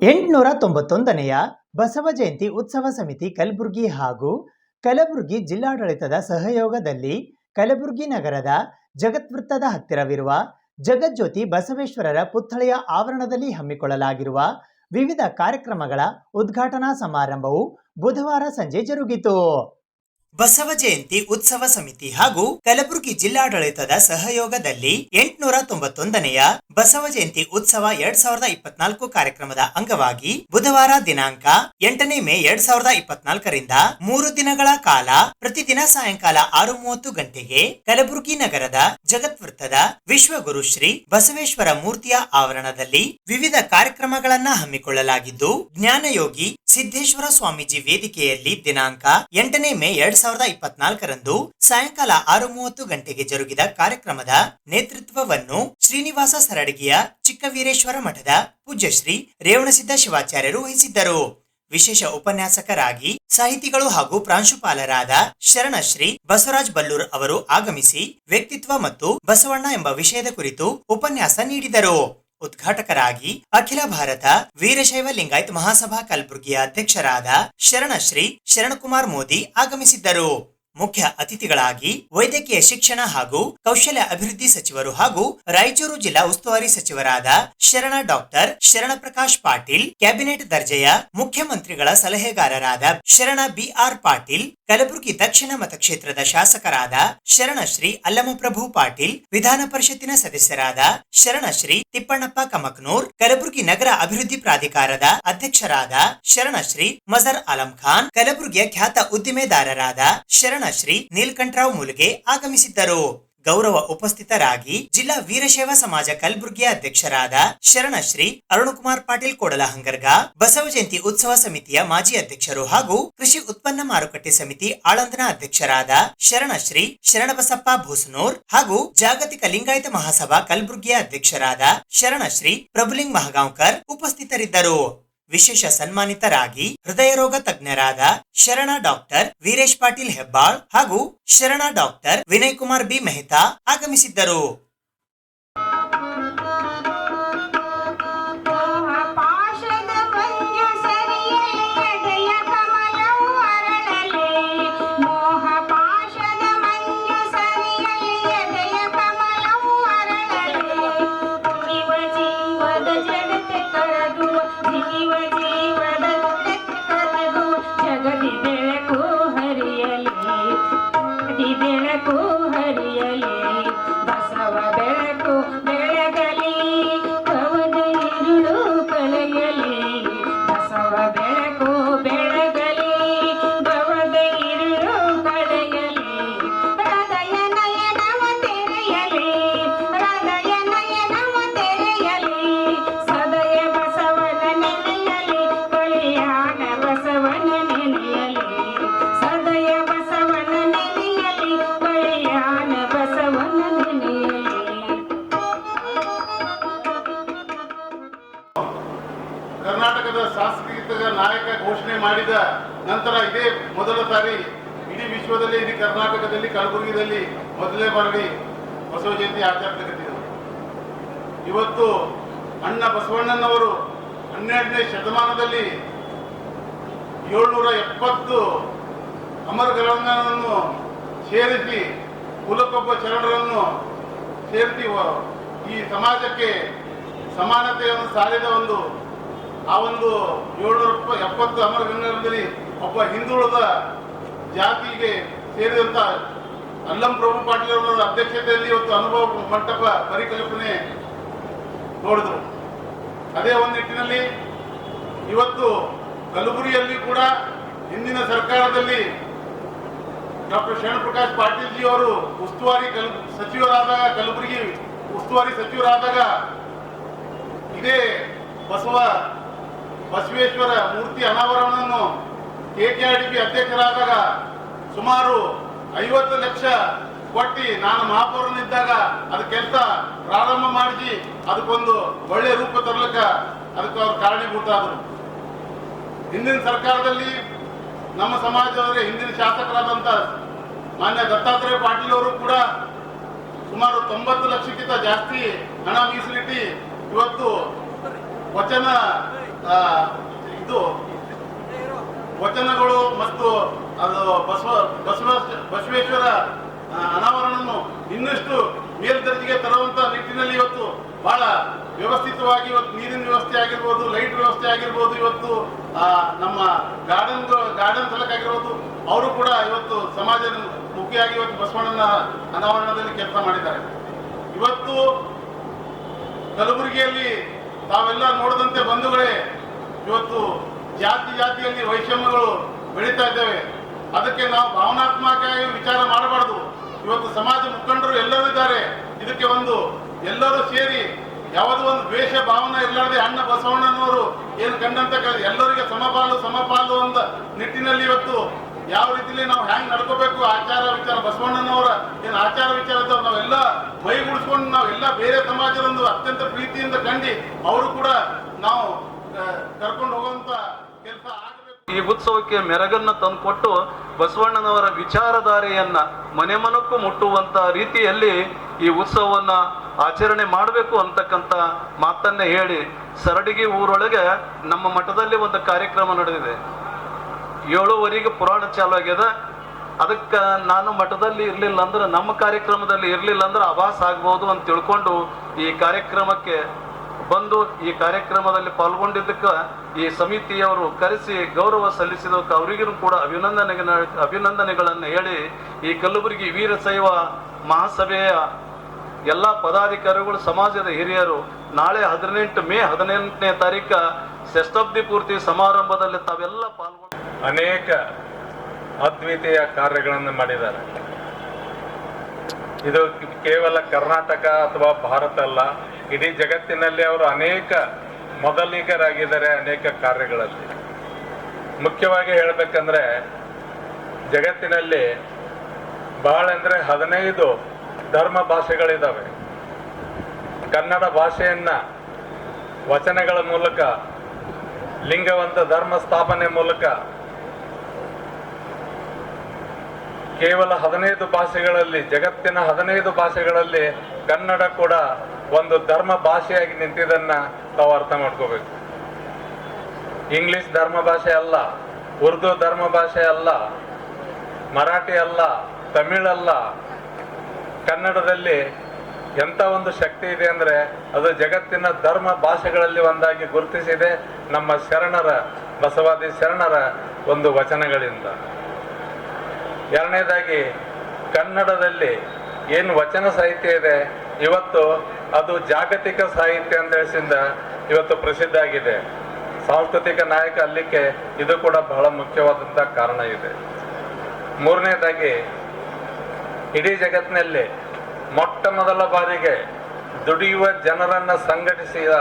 891ನೆಯ ಬಸವ ಜಯಂತಿ ಉತ್ಸವ ಸಮಿತಿ ಕಲಬುರಗಿ ಹಾಗೂ ಕಲಬುರಗಿ ಜಿಲ್ಲಾಡಳಿತದ ಸಹಯೋಗದಲ್ಲಿ ಕಲಬುರಗಿ ನಗರದ ಜಗತ್ವೃತ್ತದ ಹತ್ತಿರವಿರುವ ಜಗಜ್ಯೋತಿ ಬಸವೇಶ್ವರರ ಪುತ್ಥಳಿಯ ಆವರಣದಲ್ಲಿ ಹಮ್ಮಿಕೊಳ್ಳಲಾಗಿರುವ ವಿವಿಧ ಕಾರ್ಯಕ್ರಮಗಳ ಉದ್ಘಾಟನಾ ಸಮಾರಂಭವು ಬುಧವಾರ ಸಂಜೆ ಜರುಗಿತು. ಬಸವ ಜಯಂತಿ ಉತ್ಸವ ಸಮಿತಿ ಹಾಗೂ ಕಲಬುರಗಿ ಜಿಲ್ಲಾಡಳಿತದ ಸಹಯೋಗದಲ್ಲಿ 891ನೆಯ ಬಸವ ಜಯಂತಿ ಉತ್ಸವ 2024 ಕಾರ್ಯಕ್ರಮದ ಅಂಗವಾಗಿ ಬುಧವಾರ ದಿನಾಂಕ 8ನೇ ಮೇ 2024ರಿಂದ 3 ದಿನಗಳ ಕಾಲ ಪ್ರತಿದಿನ ಸಾಯಂಕಾಲ 6:30 ಗಂಟೆಗೆ ಕಲಬುರಗಿ ನಗರದ ಜಗತ್ವೃತ್ತದ ವಿಶ್ವಗುರು ಶ್ರೀ ಬಸವೇಶ್ವರ ಮೂರ್ತಿಯ ಆವರಣದಲ್ಲಿ ವಿವಿಧ ಕಾರ್ಯಕ್ರಮಗಳನ್ನ ಹಮ್ಮಿಕೊಳ್ಳಲಾಗಿದ್ದು, ಜ್ಞಾನಯೋಗಿ ಸಿದ್ದೇಶ್ವರ ಸ್ವಾಮೀಜಿ ವೇದಿಕೆಯಲ್ಲಿ ದಿನಾಂಕ 8ನೇ ಮೇ 2024ರಂದು ಸಾಯಂಕಾಲ 6:30 ಗಂಟೆಗೆ ಜರುಗಿದ ಕಾರ್ಯಕ್ರಮದ ನೇತೃತ್ವವನ್ನು ಶ್ರೀನಿವಾಸ ಸರಡಗಿಯ ಚಿಕ್ಕವೀರೇಶ್ವರ ಮಠದ ಪೂಜ್ಯ ಶ್ರೀ ರೇವಣಸಿದ್ದ ಶಿವಾಚಾರ್ಯರು ವಹಿಸಿದ್ದರು. ವಿಶೇಷ ಉಪನ್ಯಾಸಕರಾಗಿ ಸಾಹಿತಿಗಳು ಹಾಗೂ ಪ್ರಾಂಶುಪಾಲರಾದ ಶರಣಶ್ರೀ ಬಸವರಾಜ್ ಬಲ್ಲೂರ್ ಅವರು ಆಗಮಿಸಿ ವ್ಯಕ್ತಿತ್ವ ಮತ್ತು ಬಸವಣ್ಣ ಎಂಬ ವಿಷಯದ ಕುರಿತು ಉಪನ್ಯಾಸ ನೀಡಿದರು. ಉದ್ಘಾಟಕರಾಗಿ ಅಖಿಲ ಭಾರತ ವೀರಶೈವ ಲಿಂಗಾಯತ್ ಮಹಾಸಭಾ ಕಲಬುರಗಿಯ ಅಧ್ಯಕ್ಷರಾದ ಶರಣಶ್ರೀ ಶರಣಕುಮಾರ್ ಮೋದಿ ಆಗಮಿಸಿದ್ದರು. ಮುಖ್ಯ ಅತಿಥಿಗಳಾಗಿ ವೈದ್ಯಕೀಯ ಶಿಕ್ಷಣ ಹಾಗೂ ಕೌಶಲ್ಯ ಅಭಿವೃದ್ಧಿ ಸಚಿವರು ಹಾಗೂ ರಾಯಚೂರು ಜಿಲ್ಲಾ ಉಸ್ತುವಾರಿ ಸಚಿವರಾದ ಶರಣ ಡಾಕ್ಟರ್ ಶರಣ ಪ್ರಕಾಶ್ ಪಾಟೀಲ್, ಕ್ಯಾಬಿನೆಟ್ ದರ್ಜೆಯ ಮುಖ್ಯಮಂತ್ರಿಗಳ ಸಲಹೆಗಾರರಾದ ಶರಣ ಬಿಆರ್ ಪಾಟೀಲ್, ಕಲಬುರಗಿ ದಕ್ಷಿಣ ಮತಕ್ಷೇತ್ರದ ಶಾಸಕರಾದ ಶರಣಶ್ರೀ ಅಲ್ಲಮಪ್ರಭು ಪಾಟೀಲ್, ವಿಧಾನ ಪರಿಷತ್ತಿನ ಸದಸ್ಯರಾದ ಶರಣಶ್ರೀ ತಿಪ್ಪಣ್ಣಪ್ಪ ಕಮಕ್ನೂರ್, ಕಲಬುರಗಿ ನಗರ ಅಭಿವೃದ್ಧಿ ಪ್ರಾಧಿಕಾರದ ಅಧ್ಯಕ್ಷರಾದ ಶರಣಶ್ರೀ ಮಜರ್ ಆಲಂ ಖಾನ್, ಕಲಬುರಗಿಯ ಖ್ಯಾತ ಉದ್ದಿಮೆದಾರರಾದ ಶರಣಶ್ರೀ ನೀಲಕಂಠರಾವ್ ಮುಲುಗೆ ಆಗಮಿಸಿದ್ದರು. ಗೌರವ ಉಪಸ್ಥಿತರಾಗಿ ಜಿಲ್ಲಾ ವೀರಶೈವ ಸಮಾಜ ಕಲಬುರಗಿಯ ಅಧ್ಯಕ್ಷರಾದ ಶರಣಶ್ರೀ ಅರುಣಕುಮಾರ್ ಪಾಟೀಲ್ ಕೋಡಲಹಂಗರ್ಗ, ಬಸವ ಜಯಂತಿ ಉತ್ಸವ ಸಮಿತಿಯ ಮಾಜಿ ಅಧ್ಯಕ್ಷರು ಹಾಗೂ ಕೃಷಿ ಉತ್ಪನ್ನ ಮಾರುಕಟ್ಟೆ ಸಮಿತಿ ಆಳಂದನ ಅಧ್ಯಕ್ಷರಾದ ಶರಣಶ್ರೀ ಶರಣಬಸಪ್ಪ ಭೂಸನೂರ್ ಹಾಗೂ ಜಾಗತಿಕ ಲಿಂಗಾಯತ ಮಹಾಸಭಾ ಕಲಬುರಗಿಯ ಅಧ್ಯಕ್ಷರಾದ ಶರಣಶ್ರೀ ಪ್ರಭುಲಿಂಗ್ ಮಹಗಾಂವ್ಕರ್ ಉಪಸ್ಥಿತರಿದ್ದರು. ವಿಶೇಷ ಸನ್ಮಾನಿತರಾಗಿ ಹೃದಯ ರೋಗ ತಜ್ಞರಾದ ಶರಣ ಡಾಕ್ಟರ್ ವೀರೇಶ್ ಪಾಟೀಲ್ ಹೆಬ್ಬಾಳ್ ಹಾಗೂ ಶರಣ ಡಾಕ್ಟರ್ ವಿನಯ್ ಕುಮಾರ್ ಬಿ ಮೆಹ್ತಾ ಆಗಮಿಸಿದ್ದರು. ಕರ್ನಾಟಕದ ಸಾಂಸ್ಕೃತಿಕ ನಾಯಕ ಘೋಷಣೆ ಮಾಡಿದ ನಂತರ ಇದೇ ಮೊದಲ ಸಾರಿ ಇಡೀ ವಿಶ್ವದಲ್ಲಿ, ಇಡೀ ಕರ್ನಾಟಕದಲ್ಲಿ, ಕಲಬುರಗಿಯಲ್ಲಿ ಮೊದಲನೇ ಬಾರಿ ಬಸವ ಜಯಂತಿ ಆಚರಿಸಲ್ಪಟ್ಟಿದೆ. ಇವತ್ತು ಅಣ್ಣ ಬಸವಣ್ಣನವರು 12ನೇ ಶತಮಾನದಲ್ಲಿ 770 ಅಮರಗಳನ್ನು ಸೇರಿಸಿ ಕುಲಕ್ಕೊಬ್ಬ ಶರಣರನ್ನು ಸೇರಿಸಿ ಈ ಸಮಾಜಕ್ಕೆ ಸಮಾನತೆಯನ್ನು ಸಾರಿದ ಆ ಒಂದು 770 ಅಮರಗಣ್ಯರಲ್ಲಿ ಒಬ್ಬ ಹಿಂದುಳಿದ ಜಾತಿಗೆ ಸೇರಿದಂತ ಅಲ್ಲಂ ಪ್ರಭು ಪಾಟೀಲ್ ಅವರ ಅಧ್ಯಕ್ಷತೆಯಲ್ಲಿ ಇವತ್ತು ಅನುಭವ ಮಂಟಪ ಪರಿಕಲ್ಪನೆ ನೋಡಿದ್ರು. ಅದೇ ಒಂದು ನಿಟ್ಟಿನಲ್ಲಿ ಇವತ್ತು ಕಲಬುರಗಿಯಲ್ಲಿ ಕೂಡ ಹಿಂದಿನ ಸರ್ಕಾರದಲ್ಲಿ ಡಾಕ್ಟರ್ ಶರಣ ಪ್ರಕಾಶ್ ಪಾಟೀಲ್ ಜಿ ಅವರು ಸಚಿವರಾದಾಗ, ಕಲಬುರಗಿ ಉಸ್ತುವಾರಿ ಸಚಿವರಾದಾಗ ಇದೇ ಬಸವೇಶ್ವರ ಮೂರ್ತಿ ಅನಾವರಣವನ್ನು KKRDB ಅಧ್ಯಕ್ಷರಾದಾಗ ಸುಮಾರು 50 ಲಕ್ಷ ಕೊಟ್ಟು ನಾನು ಮಹಾಪೌರನಿದ್ದಾಗ ಅದ ಕೆಲಸ ಪ್ರಾರಂಭ ಮಾಡಿಸಿ ಅದಕ್ಕೊಂದು ಒಳ್ಳೆ ರೂಪ ತರಲಿಕ್ಕ ಅದಕ್ಕೆ ಅವರು ಕಾರಣೀಭೂತ ಆದರು. ಹಿಂದಿನ ಸರ್ಕಾರದಲ್ಲಿ ನಮ್ಮ ಸಮಾಜದವರೇ ಹಿಂದಿನ ಶಾಸಕರಾದಂಥ ಮಾನ್ಯ ದತ್ತಾತ್ರೇಯ ಪಾಟೀಲ್ ಅವರು ಕೂಡ ಸುಮಾರು 90 ಲಕ್ಷಕ್ಕಿಂತ ಜಾಸ್ತಿ ಹಣ ಮೀಸಲಿಟ್ಟು ಇವತ್ತು ವಚನ ಇದು ವಚನಗಳು ಮತ್ತು ಅದು ಬಸವೇಶ್ವರ ಅನಾವರಣವನ್ನು ಇನ್ನಷ್ಟು ಮೇಲ್ದರ್ಜೆಗೆ ತರುವಂತ ನಿಟ್ಟಿನಲ್ಲಿ ಇವತ್ತು ಬಹಳ ವ್ಯವಸ್ಥಿತವಾಗಿ ಇವತ್ತು ನೀರಿನ ವ್ಯವಸ್ಥೆ ಆಗಿರ್ಬೋದು, ಲೈಟ್ ವ್ಯವಸ್ಥೆ ಆಗಿರ್ಬೋದು, ಇವತ್ತು ನಮ್ಮ ಗಾರ್ಡನ್ ಸಲಕ್ಕಾಗಿರ್ಬೋದು, ಅವರು ಕೂಡ ಇವತ್ತು ಸಮಾಜದ ಮುಖಿಯಾಗಿ ಇವತ್ತು ಬಸವಣ್ಣನ ಅನಾವರಣದಲ್ಲಿ ಕೆಲಸ ಮಾಡಿದ್ದಾರೆ. ಇವತ್ತು ಕಲಬುರಗಿಯಲ್ಲಿ ತಾವೆಲ್ಲ ನೋಡಿದಂತೆ ಬಂಧುಗಳೇ, ಇವತ್ತು ಜಾತಿಯಲ್ಲಿ ವೈಷಮ್ಯಗಳು ಬೆಳೀತಾ ಇದ್ದೇವೆ. ಅದಕ್ಕೆ ನಾವು ಭಾವನಾತ್ಮಕವಾಗಿ ವಿಚಾರ ಮಾಡಬಾರ್ದು. ಇವತ್ತು ಸಮಾಜ ಮುಖಂಡರು ಎಲ್ಲರೂ ಇದ್ದಾರೆ. ಇದಕ್ಕೆ ಎಲ್ಲರೂ ಸೇರಿ ಯಾವುದೋ ಒಂದು ದ್ವೇಷ ಭಾವನೆ ಇಲ್ಲದೆ ಅಣ್ಣ ಬಸವಣ್ಣನವರು ಏನು ಕಂಡಂತ ಎಲ್ಲರಿಗೆ ಸಮಪಾಲು ಅಂತ ನಿಟ್ಟಿನಲ್ಲಿ ಇವತ್ತು ಯಾವ ರೀತಿಯಲ್ಲಿ ನಾವು ಹ್ಯಾಂಗ್ ನಡ್ಕೋಬೇಕು, ಆಚಾರ ವಿಚಾರ ಬಸವಣ್ಣನವರ ಏನು ಆಚಾರ ವಿಚಾರ ನಾವೆಲ್ಲ ಮೈಗೂಡಿಸ್ಕೊಂಡು ನಾವೆಲ್ಲ ಬೇರೆ ಸಮಾಜದೊಂದು ಅತ್ಯಂತ ಪ್ರೀತಿಯಿಂದ ಕಂಡು ಅವರು ಕೂಡ ನಾವು ಕರ್ಕೊಂಡು ಹೋಗುವಂತ ಕೆಲಸ ಆಗಬೇಕು. ಈ ಉತ್ಸವಕ್ಕೆ ಮೆರಗನ್ನ ತಂದುಕೊಟ್ಟು ಬಸವಣ್ಣನವರ ವಿಚಾರಧಾರೆಯನ್ನ ಮನೆ ಮನಕ್ಕೂ ಮುಟ್ಟುವಂತ ರೀತಿಯಲ್ಲಿ ಈ ಉತ್ಸವವನ್ನ ಆಚರಣೆ ಮಾಡಬೇಕು ಅಂತಕ್ಕಂಥ ಮಾತನ್ನೇ ಹೇಳಿ, ಸರಡಿಗೆ ಊರೊಳಗೆ ನಮ್ಮ ಮಠದಲ್ಲಿ ಒಂದು ಕಾರ್ಯಕ್ರಮ ನಡೆದಿದೆ. 7:15 ಪುರಾಣ ಚಾಲು ಆಗ್ಯದ. ಅದಕ್ಕೆ ನಾನು ಮಠದಲ್ಲಿ ಇರಲಿಲ್ಲ ಅಂದ್ರೆ, ನಮ್ಮ ಕಾರ್ಯಕ್ರಮದಲ್ಲಿ ಇರಲಿಲ್ಲ ಅಂದ್ರೆ ಆಭಾಸ ಆಗ್ಬೋದು ಅಂತ ತಿಳ್ಕೊಂಡು ಈ ಕಾರ್ಯಕ್ರಮಕ್ಕೆ ಬಂದು ಈ ಕಾರ್ಯಕ್ರಮದಲ್ಲಿ ಪಾಲ್ಗೊಂಡಿದ್ದಕ್ಕೆ ಈ ಸಮಿತಿಯವರು ಕರೆಸಿ ಗೌರವ ಸಲ್ಲಿಸಿದಕ್ಕೆ ಅವರಿಗೂ ಕೂಡ ಅಭಿನಂದನೆಗಳನ್ನು ಹೇಳಿ, ಈ ಕಲಬುರಗಿ ವೀರಶೈವ ಮಹಾಸಭೆಯ ಎಲ್ಲ ಪದಾಧಿಕಾರಿಗಳು, ಸಮಾಜದ ಹಿರಿಯರು ನಾಳೆ 18 ಮೇ 18ನೇ ತಾರೀಕು ಶತಾಬ್ದಿ ಪೂರ್ತಿ ಸಮಾರಂಭದಲ್ಲಿ ತಾವೆಲ್ಲ ಪಾಲ್ಗೊಂಡು ಅನೇಕ ಅದ್ವಿತೀಯ ಕಾರ್ಯಗಳನ್ನು ಮಾಡಿದ್ದಾರೆ. ಇದು ಕೇವಲ ಕರ್ನಾಟಕ ಅಥವಾ ಭಾರತ ಅಲ್ಲ, ಇಡೀ ಜಗತ್ತಿನಲ್ಲಿ ಅವರು ಅನೇಕ ಮೊದಲಿಗರಾಗಿದ್ದಾರೆ ಅನೇಕ ಕಾರ್ಯಗಳಲ್ಲಿ. ಮುಖ್ಯವಾಗಿ ಹೇಳಬೇಕಂದ್ರೆ ಜಗತ್ತಿನಲ್ಲಿ ಬಹಳ ಅಂದರೆ 15 ಧರ್ಮ ಭಾಷೆಗಳಿದ್ದಾವೆ. ಕನ್ನಡ ಭಾಷೆಯನ್ನ ವಚನಗಳ ಮೂಲಕ, ಲಿಂಗವಂತ ಧರ್ಮ ಸ್ಥಾಪನೆ ಮೂಲಕ ಕೇವಲ 15 ಭಾಷೆಗಳಲ್ಲಿ, ಜಗತ್ತಿನ 15 ಭಾಷೆಗಳಲ್ಲಿ ಕನ್ನಡ ಕೂಡ ಒಂದು ಧರ್ಮ ಭಾಷೆಯಾಗಿ ನಿಂತಿದ್ದನ್ನ ತಾವು ಅರ್ಥ ಮಾಡ್ಕೋಬೇಕು. ಇಂಗ್ಲಿಷ್ ಧರ್ಮ ಭಾಷೆ ಅಲ್ಲ, ಉರ್ದು ಧರ್ಮ ಭಾಷೆ ಅಲ್ಲ, ಮರಾಠಿ ಅಲ್ಲ, ತಮಿಳ್ ಅಲ್ಲ. ಕನ್ನಡದಲ್ಲಿ ಎಂಥ ಒಂದು ಶಕ್ತಿ ಇದೆ ಅಂದರೆ ಅದು ಜಗತ್ತಿನ ಧರ್ಮ ಭಾಷೆಗಳಲ್ಲಿ ಒಂದಾಗಿ ಗುರುತಿಸಿದೆ ನಮ್ಮ ಶರಣರ, ಬಸವಾದಿ ಶರಣರ ಒಂದು ವಚನಗಳಿಂದ. ಎರಡನೇದಾಗಿ ಕನ್ನಡದಲ್ಲಿ ಏನು ವಚನ ಸಾಹಿತ್ಯ ಇದೆ ಇವತ್ತು ಅದು ಜಾಗತಿಕ ಸಾಹಿತ್ಯ ಅಂತ ಹೇಳಿಸಿಂದ ಇವತ್ತು ಪ್ರಸಿದ್ಧ ಆಗಿದೆ. ಸಾಂಸ್ಕೃತಿಕ ನಾಯಕ ಅಲ್ಲಿಗೆ ಇದು ಕೂಡ ಬಹಳ ಮುಖ್ಯವಾದಂಥ ಕಾರಣ ಇದೆ. ಮೂರನೇದಾಗಿ ಇಡೀ ಜಗತ್ತಿನಲ್ಲಿ ಮೊಟ್ಟ ಮೊದಲ ಬಾರಿಗೆ ದುಡಿಯುವ ಜನರನ್ನ ಸಂಘಟಿಸಿದ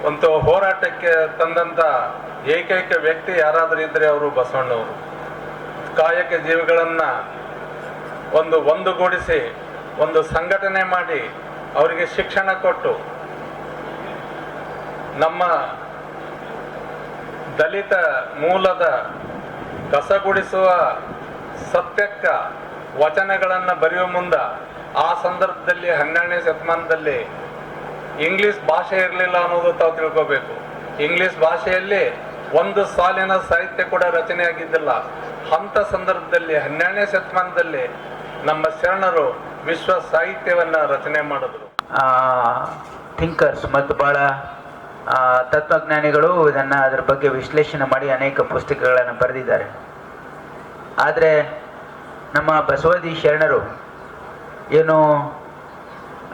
ಒಂದು ಹೋರಾಟಕ್ಕೆ ತಂದಂತ ಏಕೈಕ ವ್ಯಕ್ತಿ ಯಾರಾದರೂ ಇದ್ರೆ ಅವರು ಬಸವಣ್ಣವರು. ಕಾಯಕ ಜೀವಿಗಳನ್ನ ಒಂದುಗೂಡಿಸಿ ಒಂದು ಸಂಘಟನೆ ಮಾಡಿ ಅವರಿಗೆ ಶಿಕ್ಷಣ ಕೊಟ್ಟು ನಮ್ಮ ದಲಿತ ಮೂಲದ ಕಸಗುಡಿಸುವ ಸತ್ಯಕ್ಕ ವಚನಗಳನ್ನು ಬರೆಯುವ ಮುಂದೆ ಆ ಸಂದರ್ಭದಲ್ಲಿ 12ನೇ ಶತಮಾನದಲ್ಲಿ ಇಂಗ್ಲಿಷ್ ಭಾಷೆ ಇರಲಿಲ್ಲ ಅನ್ನೋದು ತಾವು ತಿಳ್ಕೋಬೇಕು. ಇಂಗ್ಲಿಷ್ ಭಾಷೆಯಲ್ಲಿ ಒಂದು ಸಾಲಿನ ಸಾಹಿತ್ಯ ಕೂಡ ರಚನೆ ಆಗಿದ್ದಿಲ್ಲ. ಅಂಥ ಸಂದರ್ಭದಲ್ಲಿ 12ನೇ ಶತಮಾನದಲ್ಲಿ ನಮ್ಮ ಶರಣರು ವಿಶ್ವ ಸಾಹಿತ್ಯವನ್ನ ರಚನೆ ಮಾಡಿದ್ರು. ಥಿಂಕರ್ಸ್ ಮತ್ತು ಬಹಳ ತತ್ವಜ್ಞಾನಿಗಳು ಇದನ್ನು ಅದರ ಬಗ್ಗೆ ವಿಶ್ಲೇಷಣೆ ಮಾಡಿ ಅನೇಕ ಪುಸ್ತಕಗಳನ್ನು ಬರೆದಿದ್ದಾರೆ. ಆದರೆ ನಮ್ಮ ಬಸವಾದಿ ಶರಣರು ಏನು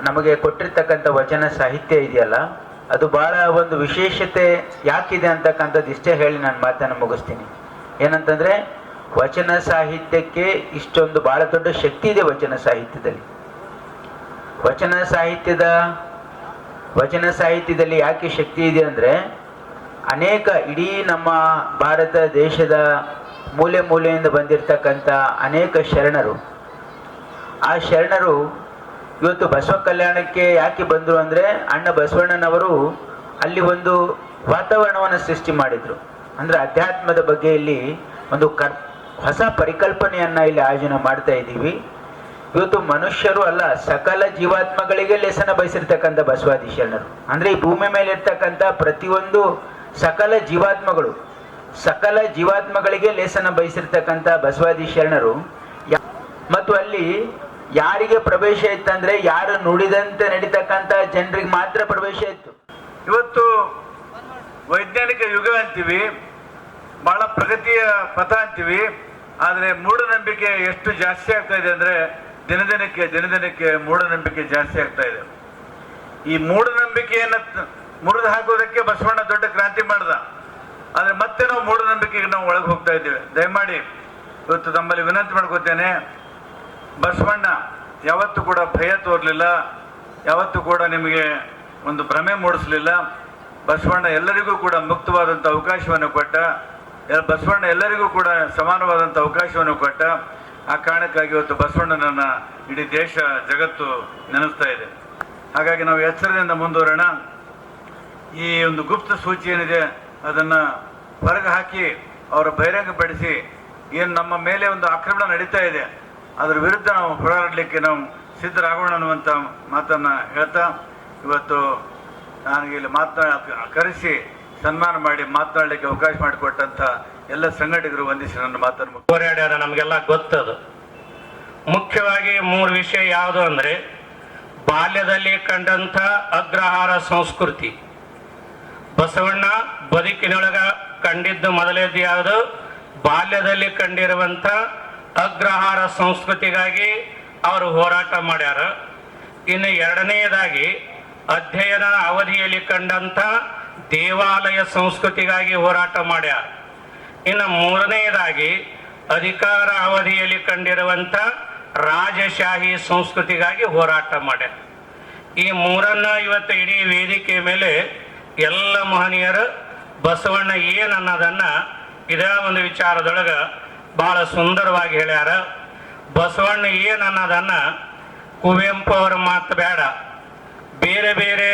ನಮಗೆ ಕೊಟ್ಟಿರ್ತಕ್ಕಂಥ ವಚನ ಸಾಹಿತ್ಯ ಇದೆಯಲ್ಲ, ಅದು ಬಹಳ ಒಂದು ವಿಶೇಷತೆ ಯಾಕಿದೆ ಅಂತಕ್ಕಂಥದ್ದು ಇಷ್ಟೇ ಹೇಳಿ ನಾನು ಮಾತನ್ನು ಮುಗಿಸ್ತೀನಿ. ಏನಂತಂದರೆ ವಚನ ಸಾಹಿತ್ಯಕ್ಕೆ ಇಷ್ಟೊಂದು ಬಹಳ ದೊಡ್ಡ ಶಕ್ತಿ ಇದೆ ವಚನ ಸಾಹಿತ್ಯದಲ್ಲಿ. ವಚನ ಸಾಹಿತ್ಯದಲ್ಲಿ ಯಾಕೆ ಶಕ್ತಿ ಇದೆ ಅಂದರೆ ಅನೇಕ ಇಡೀ ನಮ್ಮ ಭಾರತ ದೇಶದ ಮೂಲೆ ಮೂಲೆಯಿಂದ ಬಂದಿರತಕ್ಕಂಥ ಅನೇಕ ಶರಣರು, ಆ ಶರಣರು ಇವತ್ತು ಬಸವ ಕಲ್ಯಾಣಕ್ಕೆ ಯಾಕೆ ಬಂದರು ಅಂದರೆ ಅಣ್ಣ ಬಸವಣ್ಣನವರು ಅಲ್ಲಿ ಒಂದು ವಾತಾವರಣವನ್ನು ಸೃಷ್ಟಿ ಮಾಡಿದರು. ಅಂದರೆ ಅಧ್ಯಾತ್ಮದ ಬಗ್ಗೆ ಇಲ್ಲಿ ಒಂದು ಹೊಸ ಪರಿಕಲ್ಪನೆಯನ್ನು ಇಲ್ಲಿ ಆಯೋಜನೆ ಮಾಡ್ತಾ ಇದ್ದೀವಿ. ಇವತ್ತು ಮನುಷ್ಯರು ಅಲ್ಲ, ಸಕಲ ಜೀವಾತ್ಮಗಳಿಗೆ ಲೇಸನ ಬಯಸಿರ್ತಕ್ಕಂಥ ಬಸವಾದಿ ಶರಣರು. ಅಂದ್ರೆ ಈ ಭೂಮಿ ಮೇಲೆ ಇರ್ತಕ್ಕಂಥ ಪ್ರತಿಯೊಂದು ಸಕಲ ಜೀವಾತ್ಮಗಳಿಗೆ ಲೇಸನ ಬಯಸಿರ್ತಕ್ಕಂಥ ಬಸವಾದಿ ಶರಣರು. ಮತ್ತು ಅಲ್ಲಿ ಯಾರಿಗೆ ಪ್ರವೇಶ ಇತ್ತಂದ್ರೆ ಯಾರು ನುಡಿದಂತೆ ನಡೀತಕ್ಕಂಥ ಜನರಿಗೆ ಮಾತ್ರ ಪ್ರವೇಶ ಇತ್ತು. ಇವತ್ತು ವೈಜ್ಞಾನಿಕ ಯುಗ ಅಂತೀವಿ, ಬಹಳ ಪ್ರಗತಿಯ ಪಥ ಅಂತೀವಿ, ಆದರೆ ಮೂಢನಂಬಿಕೆ ಎಷ್ಟು ಜಾಸ್ತಿ ಆಗ್ತಾ ಇದೆ ಅಂದರೆ ದಿನದಿನಕ್ಕೆ ಮೂಢನಂಬಿಕೆ ಜಾಸ್ತಿ ಆಗ್ತಾ ಇದೆ. ಈ ಮೂಢನಂಬಿಕೆಯನ್ನು ಮುರಿದು ಹಾಕೋದಕ್ಕೆ ಬಸವಣ್ಣ ದೊಡ್ಡ ಕ್ರಾಂತಿ ಮಾಡ್ದ. ಆದರೆ ಮತ್ತೆ ನಾವು ಮೂಢನಂಬಿಕೆಗೆ ನಾವು ಒಳಗೆ ಹೋಗ್ತಾ ಇದ್ದೇವೆ. ದಯಮಾಡಿ ಇವತ್ತು ತಮ್ಮಲ್ಲಿ ವಿನಂತಿ ಮಾಡ್ಕೋತೇನೆ, ಬಸವಣ್ಣ ಯಾವತ್ತೂ ಕೂಡ ಭಯ ತೋರಲಿಲ್ಲ, ಯಾವತ್ತೂ ಕೂಡ ನಿಮಗೆ ಒಂದು ಭ್ರಮೆ ಮೂಡಿಸಲಿಲ್ಲ. ಬಸವಣ್ಣ ಎಲ್ಲರಿಗೂ ಕೂಡ ಮುಕ್ತವಾದಂಥ ಅವಕಾಶವನ್ನು ಕೊಟ್ಟ, ಬಸವಣ್ಣ ಎಲ್ಲರಿಗೂ ಕೂಡ ಸಮಾನವಾದಂಥ ಅವಕಾಶವನ್ನು ಕೊಟ್ಟ. ಆ ಕಾರಣಕ್ಕಾಗಿ ಇವತ್ತು ಬಸವಣ್ಣನನ್ನು ಇಡೀ ದೇಶ ಜಗತ್ತು ನೆನೆಸ್ತಾ ಇದೆ. ಹಾಗಾಗಿ ನಾವು ಎಚ್ಚರದಿಂದ ಮುಂದುವರೋಣ. ಈ ಒಂದು ಗುಪ್ತ ಸೂಚಿ ಏನಿದೆ ಅದನ್ನು ಹೊರಗೆ ಹಾಕಿ ಅವರ ಬಹಿರಂಗಪಡಿಸಿ ಏನು ನಮ್ಮ ಮೇಲೆ ಒಂದು ಆಕ್ರಮಣ ನಡೀತಾ ಇದೆ ಅದರ ವಿರುದ್ಧ ನಾವು ಹೋರಾಡಲಿಕ್ಕೆ ನಾವು ಸಿದ್ಧರಾಗೋಣ ಅನ್ನುವಂಥ ಮಾತನ್ನು ಹೇಳ್ತಾ, ಇವತ್ತು ನನಗೆ ಇಲ್ಲಿ ಕರೆಸಿ ಸನ್ಮಾನ ಮಾಡಿ ಮಾತನಾಡಲಿಕ್ಕೆ ಅವಕಾಶ ಮಾಡಿಕೊಟ್ಟಂಥ ಎಲ್ಲ ಸಂಘಟಕರು ವಂದಿಸಿ ನನ್ನ ಮಾತನ್ನು ಹೋರಾಡ್ಯಾರ. ನಮಗೆಲ್ಲ ಗೊತ್ತದು. ಮುಖ್ಯವಾಗಿ 3 ವಿಷಯ ಯಾವುದು ಅಂದರೆ, ಬಾಲ್ಯದಲ್ಲಿ ಕಂಡಂಥ ಅಗ್ರಹಾರ ಸಂಸ್ಕೃತಿ. ಬಸವಣ್ಣ ಬದುಕಿನೊಳಗ ಕಂಡಿದ್ದು ಮೊದಲೇದು ಯಾವುದು? ಬಾಲ್ಯದಲ್ಲಿ ಕಂಡಿರುವಂಥ ಅಗ್ರಹಾರ ಸಂಸ್ಕೃತಿಗಾಗಿ ಅವರು ಹೋರಾಟ ಮಾಡ್ಯಾರ. ಇನ್ನು ಎರಡನೆಯದಾಗಿ ಅಧ್ಯಯನ ಅವಧಿಯಲ್ಲಿ ಕಂಡಂಥ ದೇವಾಲಯ ಸಂಸ್ಕೃತಿಗಾಗಿ ಹೋರಾಟ ಮಾಡ್ಯಾರ. ಇನ್ನು ಮೂರನೆಯದಾಗಿ ಅಧಿಕಾರ ಅವಧಿಯಲ್ಲಿ ಕಂಡಿರುವಂಥ ರಾಜಶಾಹಿ ಸಂಸ್ಕೃತಿಗಾಗಿ ಹೋರಾಟ ಮಾಡ್ಯಾರ. ಈ ಮೂರನ್ನ ಇವತ್ತು ಇಡೀ ವೇದಿಕೆ ಮೇಲೆ ಎಲ್ಲ ಮಹನೀಯರು ಬಸವಣ್ಣ ಏನನ್ನೋದನ್ನು ಇದೇ ಒಂದು ವಿಚಾರದೊಳಗೆ ಬಹಳ ಸುಂದರವಾಗಿ ಹೇಳ್ಯಾರ. ಬಸವಣ್ಣ ಏನನ್ನೋದನ್ನು ಕುವೆಂಪು ಅವರ ಮಾತು ಬೇಡ, ಬೇರೆ ಬೇರೆ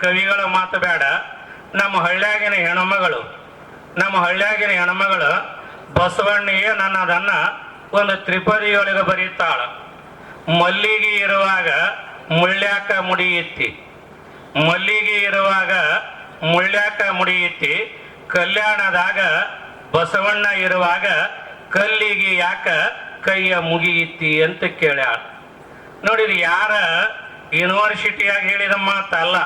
ಕವಿಗಳ ಮಾತು ಬೇಡ, ನಮ್ಮ ಹಳ್ಳಿಯಾಗಿನ ಹೆಣ್ಮಗಳು ಬಸವಣ್ಣ ಏನನ್ನೋದನ್ನು ಒಂದು ತ್ರಿಪದಿಯೊಳಗೆ ಬರೀತಾಳ. ಮಲ್ಲಿಗೆ ಇರುವಾಗ ಮುಳ್ಳ್ಯಾಕ ಮುಡಿಯಿತ್ತಿ, ಮಲ್ಲಿಗೆ ಇರುವಾಗ ಮುಳ್ಳ್ಯಾಕ ಮುಡಿಯಿತ್ತಿ, ಕಲ್ಯಾಣದಾಗ ಬಸವಣ್ಣ ಇರುವಾಗ ಕಲ್ಲಿಗೆ ಯಾಕ ಕೈಯ ಮುಗಿಯಿತ್ತಿ ಅಂತ ಕೇಳ್ಯಾಳ. ನೋಡಿರಿ, ಯಾರ ಯೂನಿವರ್ಸಿಟಿಯಾಗಿ ಹೇಳಿದ ಮಾತಲ್ಲ.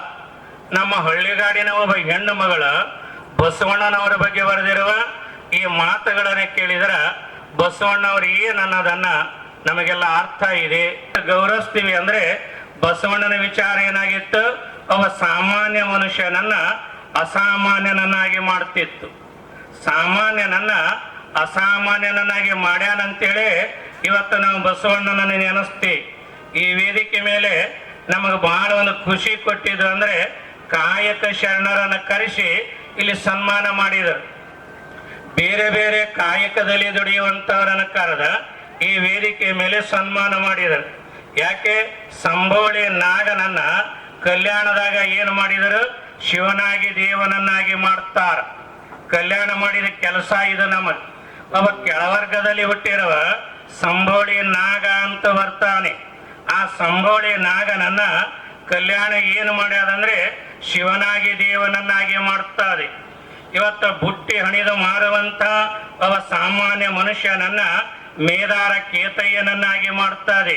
ನಮ್ಮ ಹಳ್ಳಿಗಾಡಿನ ಒಬ್ಬ ಹೆಣ್ಣು ಮಗಳು ಬಸವಣ್ಣನವರ ಬಗ್ಗೆ ಬರೆದಿರುವ ಈ ಮಾತುಗಳನ್ನು ಕೇಳಿದ್ರೆ ಬಸವಣ್ಣವ್ರು ಏನನ್ನೋದನ್ನು ನಮಗೆಲ್ಲ ಅರ್ಥ ಇದೆ, ಗೌರವಿಸ್ತೀವಿ. ಅಂದರೆ ಬಸವಣ್ಣನ ವಿಚಾರ ಏನಾಗಿತ್ತು? ಅವ ಸಾಮಾನ್ಯ ಮನುಷ್ಯನನ್ನ ಅಸಾಮಾನ್ಯನನ್ನಾಗಿ ಮಾಡ್ತಿತ್ತು. ಸಾಮಾನ್ಯನನ್ನ ಅಸಾಮಾನ್ಯನನ್ನಾಗಿ ಮಾಡ್ಯಾನಂತೇಳಿ ಇವತ್ತು ನಾವು ಬಸವಣ್ಣನನ್ನು ನೆನೆಸ್ತೀವಿ. ಈ ವೇದಿಕೆ ಮೇಲೆ ನಮಗೆ ಬಹಳ ಒಂದು ಖುಷಿ ಕೊಟ್ಟಿದ್ದು ಅಂದರೆ, ಕಾಯಕ ಶರಣರನ್ನು ಕರೆಸಿ ಇಲ್ಲಿ ಸನ್ಮಾನ ಮಾಡಿದರು. ಬೇರೆ ಬೇರೆ ಕಾಯಕದಲ್ಲಿ ದುಡಿಯುವಂಥವರನ್ನು ಕರೆದ ಈ ವೇದಿಕೆ ಮೇಲೆ ಸನ್ಮಾನ ಮಾಡಿದರು. ಯಾಕೆ? ಸಂಬೋಳಿ ನಾಗನನ್ನ ಕಲ್ಯಾಣದಾಗ ಏನು ಮಾಡಿದರು? ಶಿವನಾಗಿ ದೇವನನ್ನಾಗಿ ಮಾಡ್ತಾರ. ಕಲ್ಯಾಣ ಮಾಡಿದ ಕೆಲಸ ಇದು ನಮಗೆ. ಒಬ್ಬ ಕೆಳವರ್ಗದಲ್ಲಿ ಹುಟ್ಟಿರುವ ಸಂಬೋಳಿ ನಾಗ ಅಂತ ಬರ್ತಾನೆ. ಆ ಸಂಬೋಳಿ ನಾಗನನ್ನ ಕಲ್ಯಾಣ ಏನು ಮಾಡ್ಯಾದಂದ್ರೆ ಶಿವನಾಗಿ ದೇವನನ್ನಾಗಿ ಮಾಡ್ತಾರೆ. ಇವತ್ತು ಬುಟ್ಟಿ ಹಣಿದು ಮಾರುವಂತ ಒಬ್ಬ ಸಾಮಾನ್ಯ ಮನುಷ್ಯನನ್ನ ಮೇದಾರ ಕೇತಯ್ಯನನ್ನಾಗಿ ಮಾಡ್ತಾರೆ.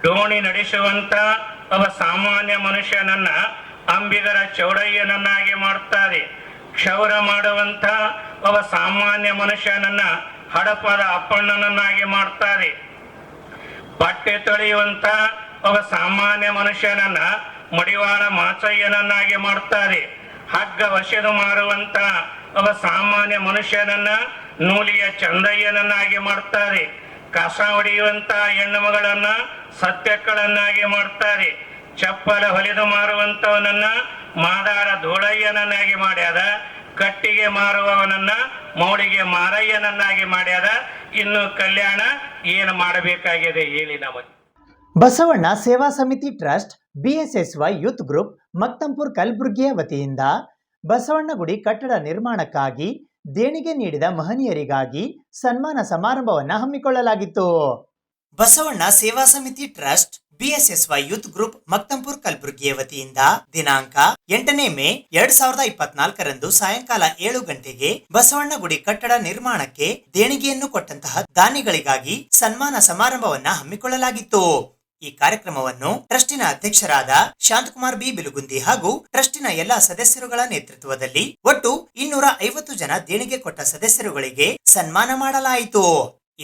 ಡೋಣಿ ನಡೆಸುವಂತ ಒಬ್ಬ ಸಾಮಾನ್ಯ ಮನುಷ್ಯನನ್ನ ಅಂಬಿಗರ ಚೌಡಯ್ಯನನ್ನಾಗಿ ಮಾಡ್ತಾರೆ. ಕ್ಷೌರ ಮಾಡುವಂತ ಒಬ್ಬ ಸಾಮಾನ್ಯ ಮನುಷ್ಯನನ್ನ ಹಡಪದ ಅಪ್ಪಣ್ಣನನ್ನಾಗಿ ಮಾಡ್ತಾರೆ. ಬಟ್ಟೆ ತೊಳೆಯುವಂತ ಒಬ್ಬ ಸಾಮಾನ್ಯ ಮನುಷ್ಯನನ್ನ ಮಡಿವಾಳ ಮಾಚಯ್ಯನನ್ನಾಗಿ ಮಾಡ್ತಾರೆ. ಹಗ್ಗ ವಶದು ಮಾರುವಂತ ಒಬ್ಬ ಸಾಮಾನ್ಯ ಮನುಷ್ಯನನ್ನ ನೂಲಿಯ ಚಂದಯ್ಯನನ್ನಾಗಿ ಮಾಡ್ತಾರೆ. ಕಸ ಹೊಡೆಯುವಂತ ಹೆಣ್ಣು ಮಗಳನ್ನ ಸತ್ಯಕ್ಕಳನ್ನಾಗಿ ಮಾಡ್ತಾರೆ. ಚಪ್ಪಲ ಹೊಲಿದು ಮಾರುವಂತವನನ್ನ ಮಾದಾರ ಧೋಳಯ್ಯನನ್ನಾಗಿ ಮಾಡ್ಯಾದ. ಕಟ್ಟಿಗೆ ಮಾರುವವನನ್ನ ಮೌಳಿಗೆ ಮಾರಯ್ಯನನ್ನಾಗಿ ಮಾಡ್ಯಾದ. ಇನ್ನು ಕಲ್ಯಾಣ ಏನು ಮಾಡಬೇಕಾಗಿದೆ ಹೇಳಿ ನಮಗೆ. ಬಸವಣ್ಣ ಸೇವಾ ಸಮಿತಿ ಟ್ರಸ್ಟ್ BSSY ಯೂತ್ ಗ್ರೂಪ್ ಮಕ್ತಂಪುರ್ ಕಲಬುರ್ಗಿಯ ವತಿಯಿಂದ ಬಸವಣ್ಣ ಗುಡಿ ಕಟ್ಟಡ ನಿರ್ಮಾಣಕ್ಕಾಗಿ ದೇಣಿಗೆ ನೀಡಿದ ಮಹನೀಯರಿಗಾಗಿ ಸನ್ಮಾನ ಸಮಾರಂಭವನ್ನು ಹಮ್ಮಿಕೊಳ್ಳಲಾಗಿತ್ತು. ಬಸವಣ್ಣ ಸೇವಾ ಸಮಿತಿ ಟ್ರಸ್ಟ್ BSSY ಯೂತ್ ಗ್ರೂಪ್ ಮಕ್ತಂಪುರ್ ಕಲಬುರಗಿಯ ವತಿಯಿಂದ ದಿನಾಂಕ 8ನೇ ಮೇ 2024ರಂದು ಸಾಯಂಕಾಲ 7 ಗಂಟೆಗೆ ಬಸವಣ್ಣ ಗುಡಿ ಕಟ್ಟಡ ನಿರ್ಮಾಣಕ್ಕೆ ದೇಣಿಗೆಯನ್ನು ಕೊಟ್ಟಂತಹ ದಾನಿಗಳಿಗಾಗಿ ಸನ್ಮಾನ ಸಮಾರಂಭವನ್ನ ಹಮ್ಮಿಕೊಳ್ಳಲಾಗಿತ್ತು. ಈ ಕಾರ್ಯಕ್ರಮವನ್ನು ಟ್ರಸ್ಟಿನ ಅಧ್ಯಕ್ಷರಾದ ಶಾಂತಕುಮಾರ್ ಬಿ ಬಿಲುಗುಂದಿ ಹಾಗೂ ಟ್ರಸ್ಟಿನ ಎಲ್ಲಾ ಸದಸ್ಯರುಗಳ ನೇತೃತ್ವದಲ್ಲಿ ಒಟ್ಟು 250 ಜನ ದೇಣಿಗೆ ಕೊಟ್ಟ ಸದಸ್ಯರುಗಳಿಗೆ ಸನ್ಮಾನ ಮಾಡಲಾಯಿತು.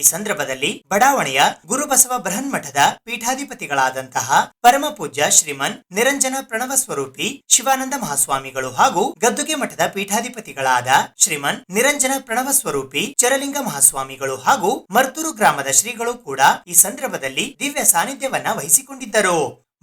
ಈ ಸಂದರ್ಭದಲ್ಲಿ ಬಡಾವಣೆಯ ಗುರುಬಸವ ಬೃಹನ್ಮಠದ ಪೀಠಾಧಿಪತಿಗಳಾದಂತಹ ಪರಮ ಪೂಜ್ಯ ಶ್ರೀಮನ್ ನಿರಂಜನ ಪ್ರಣವ ಸ್ವರೂಪಿ ಶಿವಾನಂದ ಮಹಾಸ್ವಾಮಿಗಳು ಹಾಗೂ ಗದ್ದುಗೆ ಮಠದ ಪೀಠಾಧಿಪತಿಗಳಾದ ಶ್ರೀಮನ್ ನಿರಂಜನ ಪ್ರಣವ ಸ್ವರೂಪಿ ಚರಲಿಂಗ ಮಹಾಸ್ವಾಮಿಗಳು ಹಾಗೂ ಮರ್ತೂರು ಗ್ರಾಮದ ಶ್ರೀಗಳು ಕೂಡ ಈ ಸಂದರ್ಭದಲ್ಲಿ ದಿವ್ಯ ಸಾನ್ನಿಧ್ಯವನ್ನ ವಹಿಸಿಕೊಂಡಿದ್ದರು.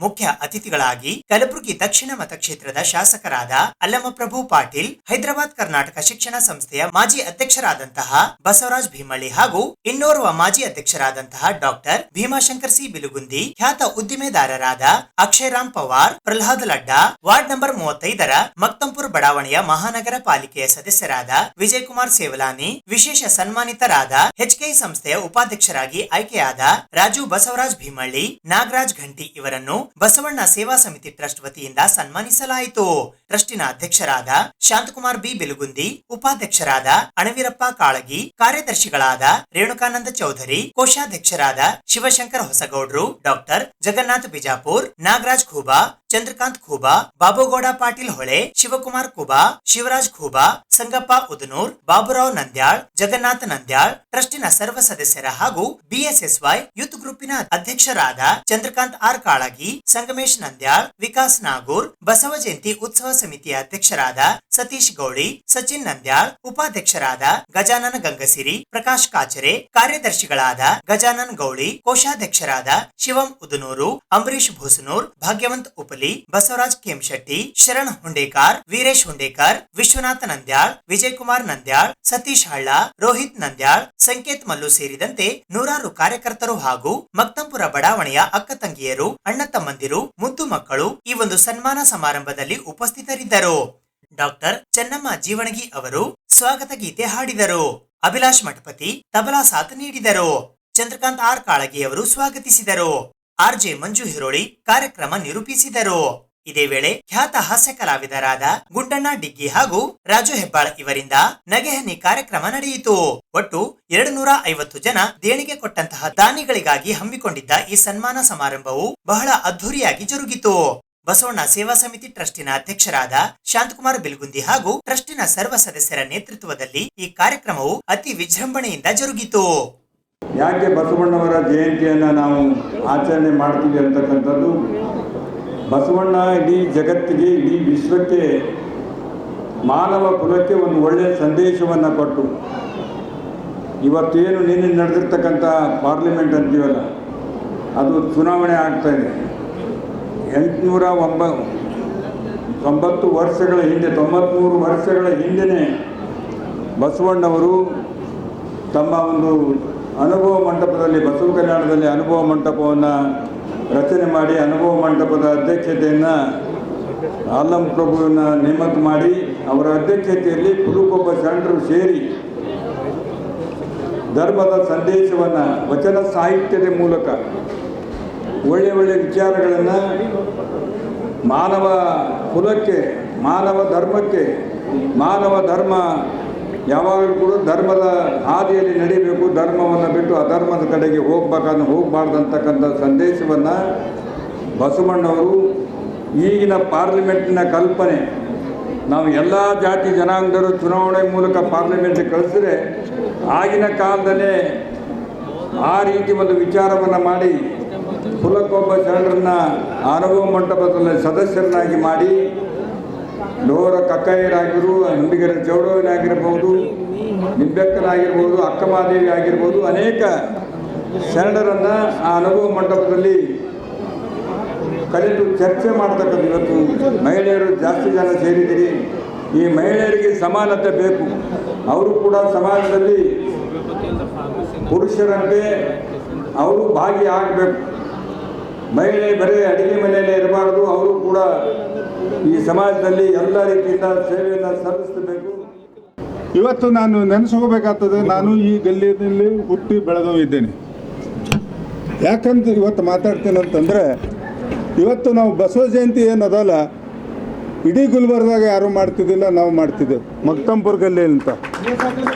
ಮುಖ್ಯ ಅತಿಥಿಗಳಾಗಿ ಕಲಬುರಗಿ ದಕ್ಷಿಣ ಮತಕ್ಷೇತ್ರದ ಶಾಸಕರಾದ ಅಲ್ಲಮಪ್ರಭು ಪಾಟೀಲ್, ಹೈದರಾಬಾದ್ ಕರ್ನಾಟಕ ಶಿಕ್ಷಣ ಸಂಸ್ಥೆಯ ಮಾಜಿ ಅಧ್ಯಕ್ಷರಾದಂತಹ ಬಸವರಾಜ್ ಭೀಮಳ್ಳಿ ಹಾಗೂ ಇನ್ನೋರ್ವ ಮಾಜಿ ಅಧ್ಯಕ್ಷರಾದಂತಹ ಡಾಕ್ಟರ್ ಭೀಮಾಶಂಕರ್ ಸಿ ಬಿಲುಗುಂದಿ, ಖ್ಯಾತ ಉದ್ದಿಮೆದಾರರಾದ ಅಕ್ಷಯರಾಮ್ ಪವಾರ್, ಪ್ರಹ್ಲಾದ್ ಲಡ್ಡಾ, ವಾರ್ಡ್ ನಂಬರ್ 35ರ ಮಕ್ತಂಪುರ್ ಬಡಾವಣೆಯ ಮಹಾನಗರ ಪಾಲಿಕೆಯ ಸದಸ್ಯರಾದ ವಿಜಯ್ ಕುಮಾರ್ ಸೇವಲಾನಿ, ವಿಶೇಷ ಸನ್ಮಾನಿತರಾದ HKI ಸಂಸ್ಥೆಯ ಉಪಾಧ್ಯಕ್ಷರಾಗಿ ಆಯ್ಕೆಯಾದ ರಾಜು ಬಸವರಾಜ್ ಭೀಮಳ್ಳಿ, ನಾಗರಾಜ್ ಘಂಟಿ ಇವರನ್ನು ಬಸವಣ್ಣ ಸೇವಾ ಸಮಿತಿ ಟ್ರಸ್ಟ್ ವತಿಯಿಂದ ಸನ್ಮಾನಿಸಲಾಯಿತು. ಟ್ರಸ್ಟಿನ ಅಧ್ಯಕ್ಷರಾದ ಶಾಂತಕುಮಾರ್ ಬಿ ಬಿಲುಗುಂದಿ, ಉಪಾಧ್ಯಕ್ಷರಾದ ಅಣವೀರಪ್ಪ ಕಾಳಗಿ, ಕಾರ್ಯದರ್ಶಿಗಳಾದ ರೇಣುಕಾನಂದ ಚೌಧರಿ, ಕೋಶಾಧ್ಯಕ್ಷರಾದ ಶಿವಶಂಕರ್ ಹೊಸಗೌಡ್ರು, ಡಾಕ್ಟರ್ ಜಗನ್ನಾಥ್ ಬಿಜಾಪುರ್, ನಾಗರಾಜ್ ಖೂಬಾ, ಚಂದ್ರಕಾಂತ್ ಖೂಬಾ, ಬಾಬುಗೌಡ ಪಾಟೀಲ್ ಹೊಳೆ, ಶಿವಕುಮಾರ್ ಖೂಬಾ, ಶಿವರಾಜ್ ಖೂಬಾ, ಸಂಗಪ್ಪ ಉದನೂರ್, ಬಾಬುರಾವ್ ನಂದ್ಯಾಳ್, ಜಗನ್ನಾಥ ನಂದ್ಯಾಳ್, ಟ್ರಸ್ಟಿನ ಸರ್ವ ಸದಸ್ಯರ ಹಾಗೂ BSSY ಯೂತ್ ಗ್ರೂಪಿನ ಅಧ್ಯಕ್ಷರಾದ ಚಂದ್ರಕಾಂತ್ ಆರ್ ಕಾಳಗಿ, ಸಂಗಮೇಶ್ ನಂದ್ಯಾಳ್, ವಿಕಾಸ್ ನಾಗೂರ್, ಬಸವ ಜಯಂತಿ ಉತ್ಸವ ಸಮಿತಿಯ ಅಧ್ಯಕ್ಷರಾದ ಸತೀಶ್ ಗೌಳಿ, ಸಚಿನ್ ನಂದ್ಯಾಳ್, ಉಪಾಧ್ಯಕ್ಷರಾದ ಗಜಾನನ ಗಂಗಸಿರಿ, ಪ್ರಕಾಶ್ ಕಾಚರೆ, ಕಾರ್ಯದರ್ಶಿಗಳಾದ ಗಜಾನನ್ ಗೌಳಿ, ಕೋಶಾಧ್ಯಕ್ಷರಾದ ಶಿವಂ ಉದನೂರು, ಅಂಬರೀಶ್ ಭೂಸನೂರ್, ಭಾಗ್ಯವಂತ್ ಉಪಲಿ, ಬಸವರಾಜ್ ಕೆಂಶೆಟ್ಟಿ, ಶರಣ್ ಹುಂಡೇಕಾರ್, ವೀರೇಶ್ ಹುಂಡೇಕಾರ್, ವಿಶ್ವನಾಥ ನಂದ್ಯಾಳ್, ವಿಜಯ್ ಕುಮಾರ್ ನಂದ್ಯಾಳ್, ಸತೀಶ್ ಹಳ್ಳ, ರೋಹಿತ್ ನಂದ್ಯಾಳ್, ಸಂಕೇತ್ ಮಲ್ಲು ಸೇರಿದಂತೆ ನೂರಾರು ಕಾರ್ಯಕರ್ತರು ಹಾಗೂ ಮಕ್ತಂಪುರ ಬಡಾವಣೆಯ ಅಕ್ಕ ತಂಗಿಯರು, ಅಣ್ಣ ತಮ್ಮಂದಿರು, ಮುದ್ದು ಮಕ್ಕಳು ಈ ಒಂದು ಸನ್ಮಾನ ಸಮಾರಂಭದಲ್ಲಿ ಉಪಸ್ಥಿತರಿದ್ದರು. ಡಾಕ್ಟರ್ ಚೆನ್ನಮ್ಮ ಜೀವಣಗಿ ಅವರು ಸ್ವಾಗತ ಗೀತೆ ಹಾಡಿದರು. ಅಭಿಲಾಷ್ ಮಠಪತಿ ತಬಲಾ ಸಾಥ್ ನೀಡಿದರು. ಚಂದ್ರಕಾಂತ್ ಆರ್ ಕಾಳಗಿ ಅವರು ಸ್ವಾಗತಿಸಿದರು. RJ ಮಂಜು ಹಿರೋಳಿ ಕಾರ್ಯಕ್ರಮ ನಿರೂಪಿಸಿದರು. ಇದೇ ವೇಳೆ ಖ್ಯಾತ ಹಾಸ್ಯ ಕಲಾವಿದರಾದ ಗುಂಡಣ್ಣ ಡಿಗ್ಗಿ ಹಾಗೂ ರಾಜು ಹೆಬ್ಬಾಳ್ ಇವರಿಂದ ನಗೆಹನಿ ಕಾರ್ಯಕ್ರಮ ನಡೆಯಿತು. ಒಟ್ಟು 250 ಜನ ದೇಣಿಗೆ ಕೊಟ್ಟಂತಹ ದಾನಿಗಳಿಗಾಗಿ ಹಮ್ಮಿಕೊಂಡಿದ್ದ ಈ ಸನ್ಮಾನ ಸಮಾರಂಭವು ಬಹಳ ಅದ್ಧೂರಿಯಾಗಿ ಜರುಗಿತು. ಬಸವಣ್ಣ ಸೇವಾ ಸಮಿತಿ ಟ್ರಸ್ಟಿನ ಅಧ್ಯಕ್ಷರಾದ ಶಾಂತಕುಮಾರ್ ಬಿಲ್ಗುಂದಿ ಹಾಗೂ ಟ್ರಸ್ಟಿನ ಸರ್ವ ಸದಸ್ಯರ ನೇತೃತ್ವದಲ್ಲಿ ಈ ಕಾರ್ಯಕ್ರಮವು ಅತಿ ವಿಜೃಂಭಣೆಯಿಂದ ಜರುಗಿತು. ಯಾಕೆ ಬಸವಣ್ಣವರ ಜಯಂತಿಯನ್ನು ನಾವು ಆಚರಣೆ ಮಾಡ್ತೀವಿ ಅಂತಕ್ಕಂಥದ್ದು, ಬಸವಣ್ಣ ಇಡೀ ಜಗತ್ತಿಗೆ, ಇಡೀ ವಿಶ್ವಕ್ಕೆ, ಮಾನವ ಕುಲಕ್ಕೆ ಒಂದು ಒಳ್ಳೆಯ ಸಂದೇಶವನ್ನು ಕೊಟ್ಟು, ಇವತ್ತೇನು ನಿನ್ನೆ ನಡೆದಿರ್ತಕ್ಕಂಥ ಪಾರ್ಲಿಮೆಂಟ್ ಅಂತೀವಲ್ಲ, ಅದು ಚುನಾವಣೆ ಆಗ್ತಾಯಿದೆ. 890 ವರ್ಷಗಳ ಹಿಂದೆ, 93 ವರ್ಷಗಳ ಹಿಂದೆಯೇ ಬಸವಣ್ಣವರು ತಮ್ಮ ಒಂದು ಅನುಭವ ಮಂಟಪದಲ್ಲಿ, ಬಸವ ಕಲ್ಯಾಣದಲ್ಲಿ ಅನುಭವ ಮಂಟಪವನ್ನು ರಚನೆ ಮಾಡಿ, ಅನುಭವ ಮಂಟಪದ ಅಧ್ಯಕ್ಷತೆಯನ್ನು ಅಲ್ಲಂ ಪ್ರಭುವಿನ ನೇಮಕ ಮಾಡಿ, ಅವರ ಅಧ್ಯಕ್ಷತೆಯಲ್ಲಿ ಕುಲುಕೊಬ್ಬ ಶರಣರು ಸೇರಿ ಧರ್ಮದ ಸಂದೇಶವನ್ನು ವಚನ ಸಾಹಿತ್ಯದ ಮೂಲಕ ಒಳ್ಳೆಯ ಒಳ್ಳೆಯ ವಿಚಾರಗಳನ್ನು ಮಾನವ ಕುಲಕ್ಕೆ, ಮಾನವ ಧರ್ಮಕ್ಕೆ, ಮಾನವ ಧರ್ಮ ಯಾವಾಗಲೂ ಕೂಡ ಧರ್ಮದ ಹಾದಿಯಲ್ಲಿ ನಡೀಬೇಕು, ಧರ್ಮವನ್ನು ಬಿಟ್ಟು ಅಧರ್ಮದ ಕಡೆಗೆ ಹೋಗಬಾರ್ದಂತಕ್ಕಂಥ ಸಂದೇಶವನ್ನು ಬಸವಣ್ಣವರು ಈಗಿನ ಪಾರ್ಲಿಮೆಂಟಿನ ಕಲ್ಪನೆ, ನಾವು ಎಲ್ಲ ಜಾತಿ ಜನಾಂಗದವರು ಚುನಾವಣೆ ಮೂಲಕ ಪಾರ್ಲಿಮೆಂಟ್ಗೆ ಕಳಿಸಿದ್ರೆ, ಆಗಿನ ಕಾಲದಲ್ಲೇ ಆ ರೀತಿ ಒಂದು ವಿಚಾರವನ್ನು ಮಾಡಿ ಕುಲಕ್ಕೊಬ್ಬ ಶರಣರನ್ನ ಅನುಭವ ಮಂಟಪದಲ್ಲಿ ಸದಸ್ಯರನ್ನಾಗಿ ಮಾಡಿ, ಲೋರ ಕಕ್ಕಯ್ಯರಾಗಿರು, ಹುಂಡಿಗೆರೆ ಚೌಡವನಾಗಿರ್ಬೋದು, ನಿಂಬೆಕ್ಕನಾಗಿರ್ಬೋದು, ಅಕ್ಕಮಾದೇವಿ ಆಗಿರ್ಬೋದು, ಅನೇಕ ಶರಣರನ್ನು ಆ ಅನುಭವ ಮಂಟಪದಲ್ಲಿ ಕರೆದು ಚರ್ಚೆ ಮಾಡ್ತಕ್ಕಂಥ, ಇವತ್ತು ಮಹಿಳೆಯರು ಜಾಸ್ತಿ ಜನ ಸೇರಿದ್ದೀರಿ, ಈ ಮಹಿಳೆಯರಿಗೆ ಸಮಾನತೆ ಬೇಕು, ಅವರು ಕೂಡ ಸಮಾಜದಲ್ಲಿ ಪುರುಷರಂತೆ ಅವರು ಭಾಗಿಯಾಗಬೇಕು, ಮಹಿಳೆ ಬರೀ ಅಡಿಗೆ ಮನೆಯಲ್ಲೇ ಇರಬಾರ್ದು, ಅವರು ಕೂಡ ಈ ಸಮಾಜದಲ್ಲಿ ಎಲ್ಲ ರೀತಿಯಿಂದ ಸೇವೆಯನ್ನು ಸಲ್ಲಿಸಬೇಕು. ಇವತ್ತು ನಾನು ನೆನೆಸ್ಕೋಬೇಕಾಗ್ತದೆ, ನಾನು ಈ ಗಲ್ಲಿಯಲ್ಲಿ ಹುಟ್ಟಿ ಬೆಳೆದು ಇದ್ದೇನೆ. ಯಾಕಂದ್ರೆ ಇವತ್ತು ಮಾತಾಡ್ತೀನಂತಂದರೆ ಇವತ್ತು ನಾವು ಬಸವ ಜಯಂತಿ ಏನದಲ್ಲ ಇಡೀ ಗುಲ್ಬರ್ದಾಗ ಯಾರೂ ಮಾಡ್ತಿದ್ದಿಲ್ಲ, ನಾವು ಮಾಡ್ತಿದ್ದೆವು ಮಕ್ತಂಪುರ ಗಲ್ಲಿ ಅಂತ.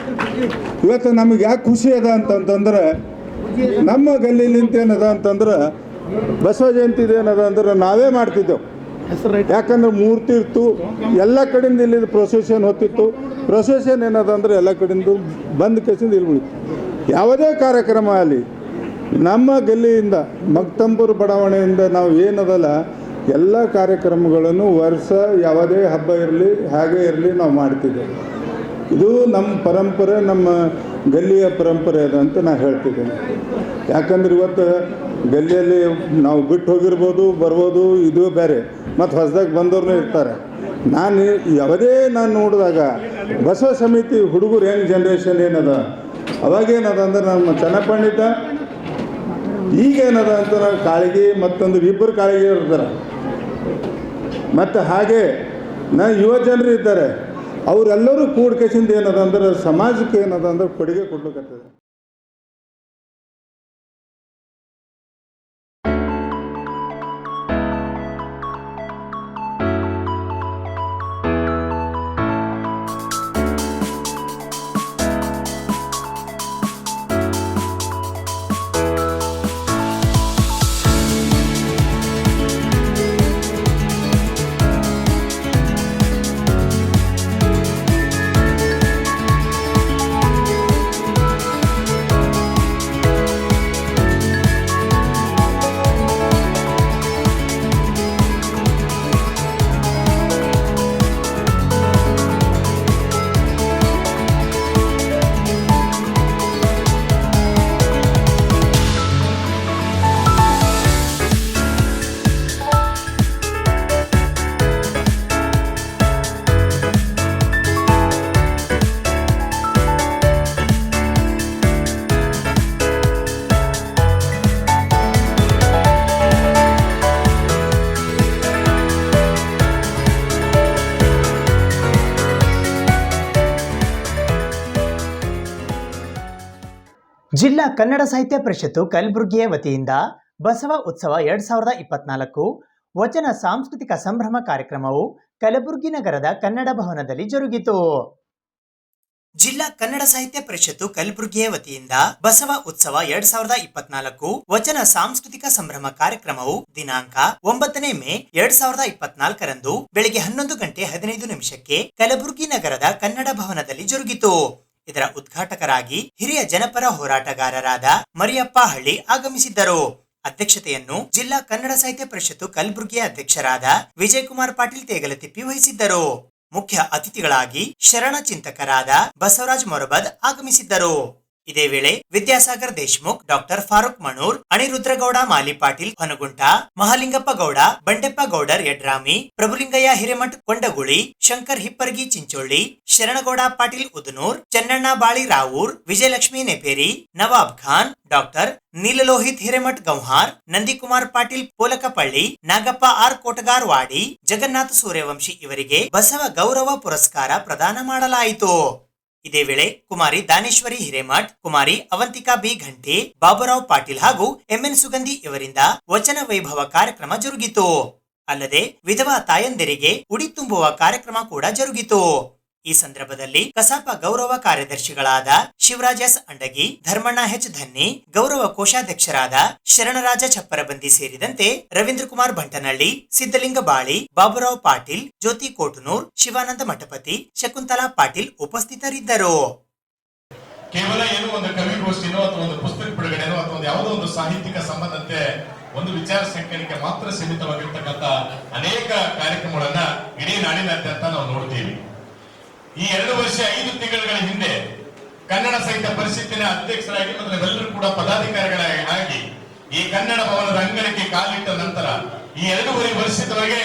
ಇವತ್ತು ನಮಗೆ ಯಾಕೆ ಖುಷಿ ಅದ ಅಂತಂತಂದ್ರೆ ನಮ್ಮ ಗಲ್ಲಿಲಿಂತ ಏನದ ಅಂತಂದ್ರೆ ಬಸವ ಜಯಂತಿ ಏನದ ಅಂದ್ರೆ ನಾವೇ ಮಾಡ್ತಿದ್ದೆವು. ಯಾಕಂದ್ರೆ ಮೂರ್ತಿ ಇತ್ತು, ಎಲ್ಲ ಕಡೆಯಿಂದ ಇಲ್ಲಿ ಪ್ರೊಸೆಷನ್ ಹೊತ್ತಿತ್ತು. ಪ್ರೊಸೆಷನ್ ಏನದ ಅಂದ್ರೆ ಎಲ್ಲ ಕಡೆಯಿಂದ ಬಂದ ಕೇಸಿಂದ ಇಲ್ಲಿ ಉಳಿತು. ಯಾವುದೇ ಕಾರ್ಯಕ್ರಮ ಆಗಲಿ ನಮ್ಮ ಗಲ್ಲಿಯಿಂದ ಮಕ್ತಂಪುರ ಬಡಾವಣೆಯಿಂದ ನಾವು ಏನದಲ್ಲ ಎಲ್ಲ ಕಾರ್ಯಕ್ರಮಗಳನ್ನು ವರ್ಷ ಯಾವುದೇ ಹಬ್ಬ ಇರಲಿ ಹಾಗೆ ಇರಲಿ ನಾವು ಮಾಡ್ತಿದ್ದೇವೆ. ಇದು ನಮ್ಮ ಪರಂಪರೆ, ನಮ್ಮ ಗಲ್ಲಿಯ ಪರಂಪರೆ ಅದ ಅಂತ ನಾನು ಹೇಳ್ತಿದ್ದೇನೆ. ಯಾಕಂದ್ರೆ ಇವತ್ತು ಗಲ್ಲಿಯಲ್ಲಿ ನಾವು ಬಿಟ್ಟು ಹೋಗಿರ್ಬೋದು, ಬರ್ಬೋದು, ಇದು ಬೇರೆ, ಮತ್ತು ಹೊಸದಾಗಿ ಬಂದವ್ರನ್ನೂ ಇರ್ತಾರೆ. ನಾನು ನೋಡಿದಾಗ ಬಸವ ಸಮಿತಿ ಹುಡುಗರು ಯಂಗ್ ಜನ್ರೇಷನ್ ಏನದ ಅವಾಗೇನದ ಅಂದ್ರೆ ನಮ್ಮ ಚನ್ನಪಂಡಿತ, ಈಗೇನದ ಅಂತ ನಾವು ಕಾಳಿಗೆ ಮತ್ತೊಂದು ಇಬ್ಬರು ಕಾಳಿಗೆ ಇರ್ತಾರೆ. ಮತ್ತು ಹಾಗೆ ಯುವ ಜನರು ಇದ್ದಾರೆ, ಅವರೆಲ್ಲರೂ ಕೂಡ್ಕೇಸಿಂದ ಏನದ ಅಂದ್ರೆ ಸಮಾಜಕ್ಕೆ ಏನದ ಅಂದ್ರೆ ಕೊಡುಗೆ ಕೊಡ್ಲಿಕ್ಕತ್ತದೆ. ಜಿಲ್ಲಾ ಕನ್ನಡ ಸಾಹಿತ್ಯ ಪರಿಷತ್ತು ಕಲಬುರಗಿಯ ವತಿಯಿಂದ ಬಸವ ಉತ್ಸವ 2024 ವಚನ ಸಾಂಸ್ಕೃತಿಕ ಸಂಭ್ರಮ ಕಾರ್ಯಕ್ರಮವು ಕಲಬುರಗಿ ನಗರದ ಕನ್ನಡ ಭವನದಲ್ಲಿ ಜರುಗಿತು. ಜಿಲ್ಲಾ ಕನ್ನಡ ಸಾಹಿತ್ಯ ಪರಿಷತ್ತು ಕಲಬುರಗಿಯ ವತಿಯಿಂದ ಬಸವ ಉತ್ಸವ 2024 ವಚನ ಸಾಂಸ್ಕೃತಿಕ ಸಂಭ್ರಮ ಕಾರ್ಯಕ್ರಮವು ದಿನಾಂಕ 9 ಮೇ 2024 ರಂದು ಬೆಳಗ್ಗೆ 11:15 ಕಲಬುರಗಿ ನಗರದ ಕನ್ನಡ ಭವನದಲ್ಲಿ ಜರುಗಿತು. ಇದರ ಉದ್ಘಾಟಕರಾಗಿ ಹಿರಿಯ ಜನಪರ ಹೋರಾಟಗಾರರಾದ ಮರಿಯಪ್ಪ ಹಳ್ಳಿ ಆಗಮಿಸಿದ್ದರು. ಅಧ್ಯಕ್ಷತೆಯನ್ನು ಜಿಲ್ಲಾ ಕನ್ನಡ ಸಾಹಿತ್ಯ ಪರಿಷತ್ತು ಕಲಬುರಗಿಯ ಅಧ್ಯಕ್ಷರಾದ ವಿಜಯಕುಮಾರ್ ಪಾಟೀಲ್ ತೇಗಲತಿಪ್ಪಿ ವಹಿಸಿದ್ದರು. ಮುಖ್ಯ ಅತಿಥಿಗಳಾಗಿ ಶರಣ ಚಿಂತಕರಾದ ಬಸವರಾಜ್ ಮೊರಬದ್ ಆಗಮಿಸಿದ್ದರು. ಇದೇ ವೇಳೆ ವಿದ್ಯಾಸಾಗರ್ ದೇಶಮುಖ್, ಡಾಕ್ಟರ್ ಫಾರೂಕ್ ಮಣೂರ್, ಅಣಿರುದ್ರಗೌಡ ಮಾಲಿ ಪಾಟೀಲ್ ಹೊನಗುಂಟ, ಮಹಾಲಿಂಗಪ್ಪ ಗೌಡ, ಬಂಡೆಪ್ಪ ಗೌಡರ್ ಯಡ್ರಾಮಿ, ಪ್ರಭುಲಿಂಗಯ್ಯ ಹಿರೇಮಠ್ ಕೊಂಡಗುಳಿ, ಶಂಕರ್ ಹಿಪ್ಪರ್ಗಿ ಚಿಂಚೋಳಿ, ಶರಣಗೌಡ ಪಾಟೀಲ್ ಉದನೂರ್, ಚೆನ್ನಣ್ಣ ಬಾಳಿ ರಾವೂರ್, ವಿಜಯಲಕ್ಷ್ಮಿ ನೆಪೇರಿ, ನವಾಬ್ ಖಾನ್, ಡಾಕ್ಟರ್ ನೀಲಲೋಹಿತ್ ಹಿರೇಮಠ್ ಗೌಹಾರ್, ನಂದಿಕುಮಾರ್ ಪಾಟೀಲ್ ಪೋಲಕಪಳ್ಳಿ, ನಾಗಪ್ಪ ಆರ್ ಕೋಟಗಾರ್ ವಾಡಿ, ಜಗನ್ನಾಥ ಸೂರ್ಯವಂಶಿ ಇವರಿಗೆ ಬಸವ ಗೌರವ ಪುರಸ್ಕಾರ ಪ್ರದಾನ ಮಾಡಲಾಯಿತು. ಇದೇ ವೇಳೆ ಕುಮಾರಿ ದಾನೇಶ್ವರಿ ಹಿರೇಮಠ್, ಕುಮಾರಿ ಅವಂತಿಕಾ ಬಿ ಘಂಟಿ, ಬಾಬುರಾವ್ ಪಾಟೀಲ್ ಹಾಗೂ ಎಂಎನ್ ಸುಗಂಧಿ ಇವರಿಂದ ವಚನ ವೈಭವ ಕಾರ್ಯಕ್ರಮ ಜರುಗಿತು. ಅಲ್ಲದೆ ವಿಧವಾ ತಾಯಂದಿರಿಗೆ ಉಡಿ ತುಂಬುವ ಕಾರ್ಯಕ್ರಮ ಕೂಡ ಜರುಗಿತು. ಈ ಸಂದರ್ಭದಲ್ಲಿ ಕಸಾಪ ಗೌರವ ಕಾರ್ಯದರ್ಶಿಗಳಾದ ಶಿವರಾಜ್ ಎಸ್ ಅಂಡಗಿ, ಧರ್ಮಣ್ಣ ಹೆಚ್ ಧನ್ನಿ, ಗೌರವ ಕೋಶಾಧ್ಯಕ್ಷರಾದ ಶರಣರಾಜ ಚಪ್ಪರಬಂದಿ ಸೇರಿದಂತೆ ರವೀಂದ್ರ ಕುಮಾರ್ ಬಂಟನಹಳ್ಳಿ, ಸಿದ್ದಲಿಂಗ ಬಾಳಿ, ಬಾಬುರಾವ್ ಪಾಟೀಲ್, ಜ್ಯೋತಿ ಕೋಟನೂರ್, ಶಿವಾನಂದ ಮಠಪತಿ, ಶಕುಂತಲಾ ಪಾಟೀಲ್ ಉಪಸ್ಥಿತರಿದ್ದರು. ಕೇವಲ ಏನು ಒಂದು ಕವಿಗೋಷ್ಠಿನೋ ಅಥವಾ ಒಂದು ಪುಸ್ತಕ ಬಿಡುಗಡೆನೋ ಅಥವಾ ಯಾವುದೋ ಒಂದು ಸಾಹಿತ್ಯಿಕ ಸಂಬಂಧತೆ ಒಂದು ವಿಚಾರ ಸಂಕಿರಣಕ್ಕೆ ಮಾತ್ರ ಸೀಮಿತವಾಗಿರ್ತಕ್ಕಂಥ ಅನೇಕ ಕಾರ್ಯಕ್ರಮಗಳನ್ನ ಇಡೀ ನಾಡಿನಾದ್ಯಂತ ನಾವು ನೋಡ್ತೀವಿ. ಈ 2 ವರ್ಷ 5 ತಿಂಗಳ ಹಿಂದೆ ಕನ್ನಡ ಸಾಹಿತ್ಯ ಪರಿಷತ್ತಿನ ಅಧ್ಯಕ್ಷರಾಗಿ ಮತ್ತು ನಾವೆಲ್ಲರೂ ಕೂಡ ಪದಾಧಿಕಾರಿಗಳಾಗಿ ಈ ಕನ್ನಡ ಭವನದ ಅಂಗಳಕ್ಕೆ ಕಾಲಿಟ್ಟ ನಂತರ ಈ 2.5 ವರ್ಷದವರೆಗೆ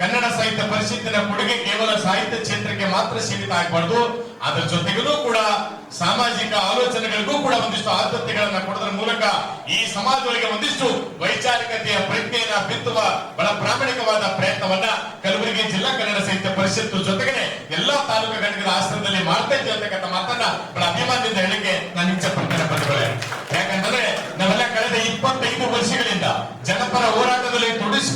ಕನ್ನಡ ಸಾಹಿತ್ಯ ಪರಿಷತ್ತಿನ ಕೊಡುಗೆ ಕೇವಲ ಸಾಹಿತ್ಯ ಕ್ಷೇತ್ರಕ್ಕೆ ಮಾತ್ರ ಸೀಮಿತ ಆಗಬಾರ್ದು, ಅದರ ಜೊತೆಗೂ ಕೂಡ ಸಾಮಾಜಿಕ ಆಲೋಚನೆಗಳಿಗೂ ಕೂಡ ಒಂದಿಷ್ಟು ಆದ್ಯತೆಗಳನ್ನ ಕೊಡೋದ್ರ ಮೂಲಕ ಈ ಸಮಾಜದೊಳಗೆ ಒಂದಿಷ್ಟು ವೈಚಾರಿಕತೆಯ ಪ್ರಜ್ಞೆಯನ್ನ ಬಿತ್ತುವ ಬಹಳ ಪ್ರಾಮಾಣಿಕವಾದ ಪ್ರಯತ್ನವನ್ನ ಕಲಬುರಗಿ ಜಿಲ್ಲಾ ಕನ್ನಡ ಸಾಹಿತ್ಯ ಪರಿಷತ್ತು ಜೊತೆಗೆ ಎಲ್ಲಾ ತಾಲೂಕು ಘಟಕದ ಆಶ್ರಯದಲ್ಲಿ ಮಾಡ್ತಾ ಇದ್ದೇವೆ ಅಂತಕ್ಕಂಥ ಮಾತನ್ನ ಬಹಳ ಅಭಿಮಾನದಿಂದ ಹೇಳಿಕೆ ನಾನು ಇಚ್ಛೆ ಪಡ್ತೇನೆ ಬಂಧುಗಳೇ. ಯಾಕಂತಂದ್ರೆ ನಾವೆಲ್ಲ ಕಳೆದ 25